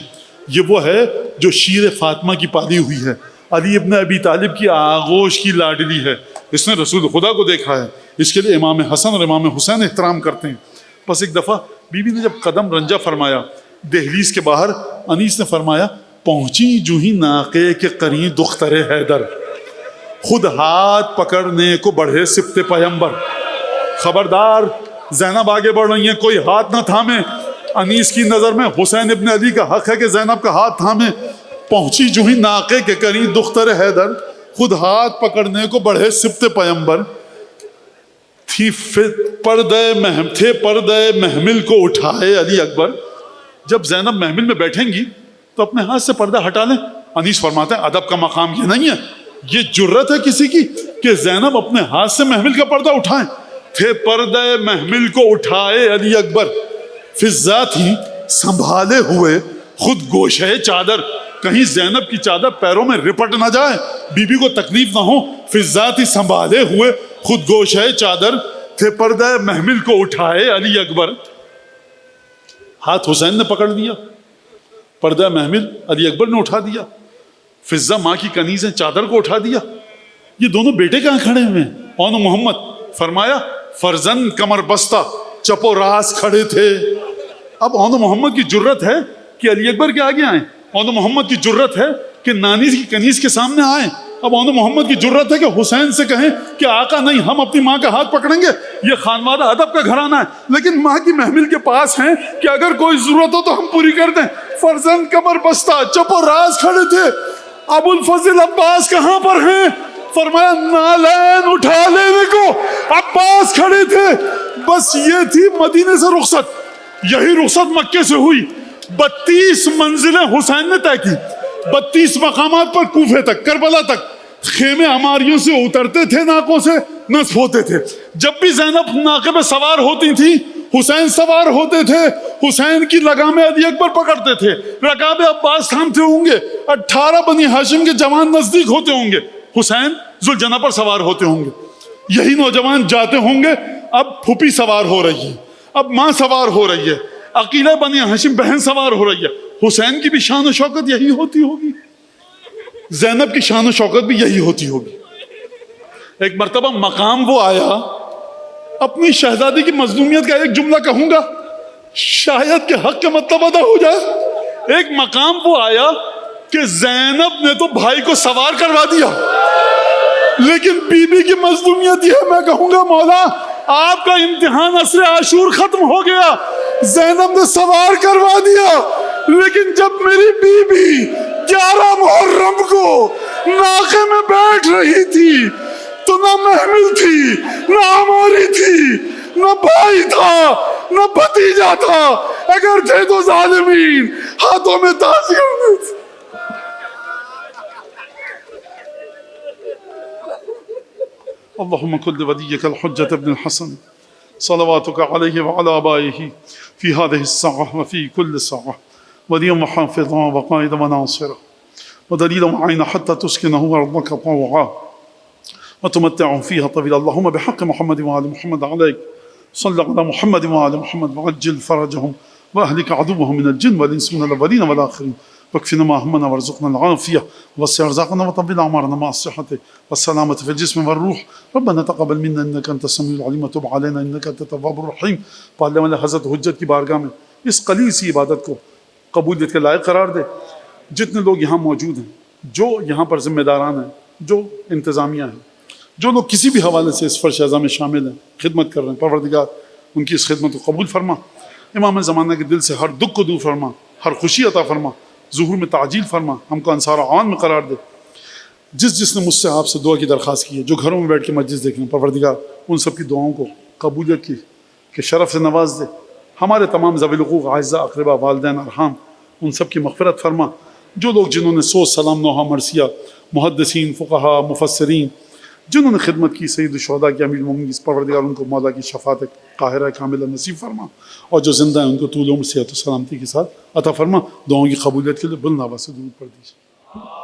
یہ وہ ہے جو شیر فاطمہ کی پالی ہوئی ہے، علی ابن ابی طالب کی آغوش کی لاڈلی ہے، اس نے رسول خدا کو دیکھا ہے، اس کے لیے امام حسن اور امام حسین احترام کرتے ہیں۔ بس ایک دفعہ بی بی نے جب قدم رنجا فرمایا دہلیز کے باہر، انیس نے فرمایا پہنچی جو ہی ناقے کے قرین دختر حیدر، خود ہاتھ پکڑنے کو بڑھے سبت پیمبر۔ خبردار، زینب آگے بڑھ رہی ہیں، کوئی ہاتھ نہ تھامے۔ انیس کی نظر میں حسین ابن علی کا حق ہے کہ زینب کا ہاتھ تھامے۔ پہنچی جو ہی ناقے کے قرین دختر حیدر، خود ہاتھ پکڑنے کو بڑھے سبت پیمبر، تھے پردے محمل کو اٹھائے علی اکبر۔ جب زینب محمل میں بیٹھیں گی تو اپنے ہاتھ سے پردہ ہٹا لیں۔ انیس فرماتے ہیں ادب کا مقام یہ نہیں ہے، یہ جرت ہے کسی کی کہ زینب اپنے ہاتھ سے محمل کا پردہ اٹھائیں۔ تھے پردے محمل کو اٹھائے علی اکبر، فضات ہی سنبھالے ہوئے خود گوشے چادر، کہیں زینب کی چادر پیروں میں رپٹ نہ جائے، بی بی کو تکلیف نہ ہو، فضات ہی سنبھالے ہوئے خود گوشے چادر، تھے پردے محمل کو اٹھائے علی اکبر۔ ہاتھ حسین نے پکڑ لیا، پردہ محمل علی اکبر نے اٹھا دیا، فضہ ماں کی کنیز چادر کو اٹھا دیا۔ یہ دونوں بیٹے کہاں کھڑے ہوئے ہیں؟ اون محمد فرمایا فرزند کمر بستہ چپ و راست کھڑے تھے۔ اب اون محمد کی جرت ہے کہ علی اکبر کے آگے آئیں، اون محمد کی جرت ہے کہ نانی کی کنیز کے سامنے آئیں، اب اون محمد کی جرت ہے کہ حسین سے کہیں کہ آقا نہیں، ہم اپنی ماں کا ہاتھ پکڑیں گے، یہ خانوادہ ادب کا گھرانہ ہے، لیکن ماں کی محمل کے پاس ہیں کہ اگر کوئی ضرورت ہو تو ہم پوری کر دیں۔ فرزند کمر بستہ چپ و راست کھڑے تھے۔ ابو الفضل عباس کہاں پر ہیں؟ فرمایا نالین اٹھا لینے کو عباس کھڑے تھے۔ بس یہ تھی مدینے سے رخصت، یہی رخصت مکے سے ہوئی۔ 32 منزلیں حسین نے طے کی، 32 مقامات پر، کوفے تک، کربلا تک۔ خیمے عماریوں سے اترتے تھے، ناکوں سے نصب ہوتے تھے۔ جب بھی زینب ناکے پہ سوار ہوتی تھی، حسین سوار ہوتے تھے، حسین کی لگام علی اکبر پکڑتے تھے، رکاب عباس تھامتے ہوں گے، 18 بنی ہاشم کے جوان نزدیک ہوتے ہوں گے، حسین ذوالجناح پر سوار ہوتے ہوں گے۔ یہی نوجوان جاتے ہوں گے، اب پھوپھی سوار ہو رہی ہے، اب ماں سوار ہو رہی ہے، عقیلہ بنی ہاشم بہن سوار ہو رہی ہے۔ حسین کی بھی شان و شوکت یہی ہوتی ہوگی، زینب کی شان و شوکت بھی یہی ہوتی ہوگی۔ ایک مرتبہ مقام وہ آیا، اپنی شہزادی کی مظلومیت کا ایک جملہ کہوں گا شاید کہ حق کا مطلب ادا ہو جائے۔ ایک مقام وہ آیا کہ زینب نے تو بھائی کو سوار کروا دیا، لیکن بی بی کی مظلومیت یہ ہے، میں کہوں گا مولا آپ کا امتحان عصر عاشور ختم ہو گیا، زینب نے سوار کروا دیا، لیکن جب میری بی بی 11 محرم کو ناقے میں بیٹھ رہی تھی تو نہ محمل تھی، نہ عماری تھی، نہ بھائی تھا، نہ بھتیجا تھا، اگر تھے تو ظالمین ہاتھوں میں تازیاں تھے۔ اللهم كن لوليك الحجة ابن الحسن صلواتك عليه وعلى آبائه في هذه الساعة وفي كل ساعة وليا وحافظا وقائدا وناصرا ودليلا وعينا حتى تسكنه أرضك طوعا وتمتعهم فيها طويلا. اللهم بحق محمد وآل محمد عليك صل على محمد وآل محمد وعجل فرجهم وأهلك عدوهم من الجن والإنس من الأولين والآخرين واكفنا ما همنا وارزقنا العافية ووسع رزقنا وطول أعمارنا مع الصحة والسلامة في الجسم والروح. ربنا تقبل منا إنك أنت السميع العليم وتب علينا إنك أنت التواب الرحيم. پالنے والے حضرت حجت کی بارگاہ میں اس قلیل سی عبادت کو قبولیت کے لائق قرار دے. جتنے لوگ یہاں موجود ہیں، جو یہاں پر ذمہ داران ہیں، جو انتظامیہ ہیں، جو لوگ کسی بھی حوالے سے اس فرش اعظم میں شامل ہیں، خدمت کر رہے ہیں، پروردگار ان کی اس خدمت کو قبول فرما. امام زمانہ کے دل سے ہر دکھ کو دور فرما، ہر خوشی عطا فرما، ظہور میں تعجیل فرما، ہم کو انصار عوان میں قرار دے. جس نے مجھ سے آپ سے دعا کی درخواست کی ہے، جو گھروں میں بیٹھ کے مجلس دیکھ رہے ہیں، پروردگار ان سب کی دعاؤں کو قبولیت کی کہ شرف سے نواز دے. ہمارے تمام ذوی الحقوق اعزاء اقربا والدین ارحام ان سب کی مغفرت فرما. جو لوگ جنہوں نے سوچ سلام نوحہ مرثیہ محدثین فقہا مفسرین جنہوں نے خدمت کی سید الشہداء کی امیر المومنین کی، پروردگار ان کو مولا کی شفاعت قاہرہ کاملہ نصیب فرما، اور جو زندہ ہیں ان کو طول عمر صحت و سلامتی کے ساتھ عطا فرما. دعاؤں کی قبولیت کے لیے بلند آواز سے درود پڑھ دیجیے.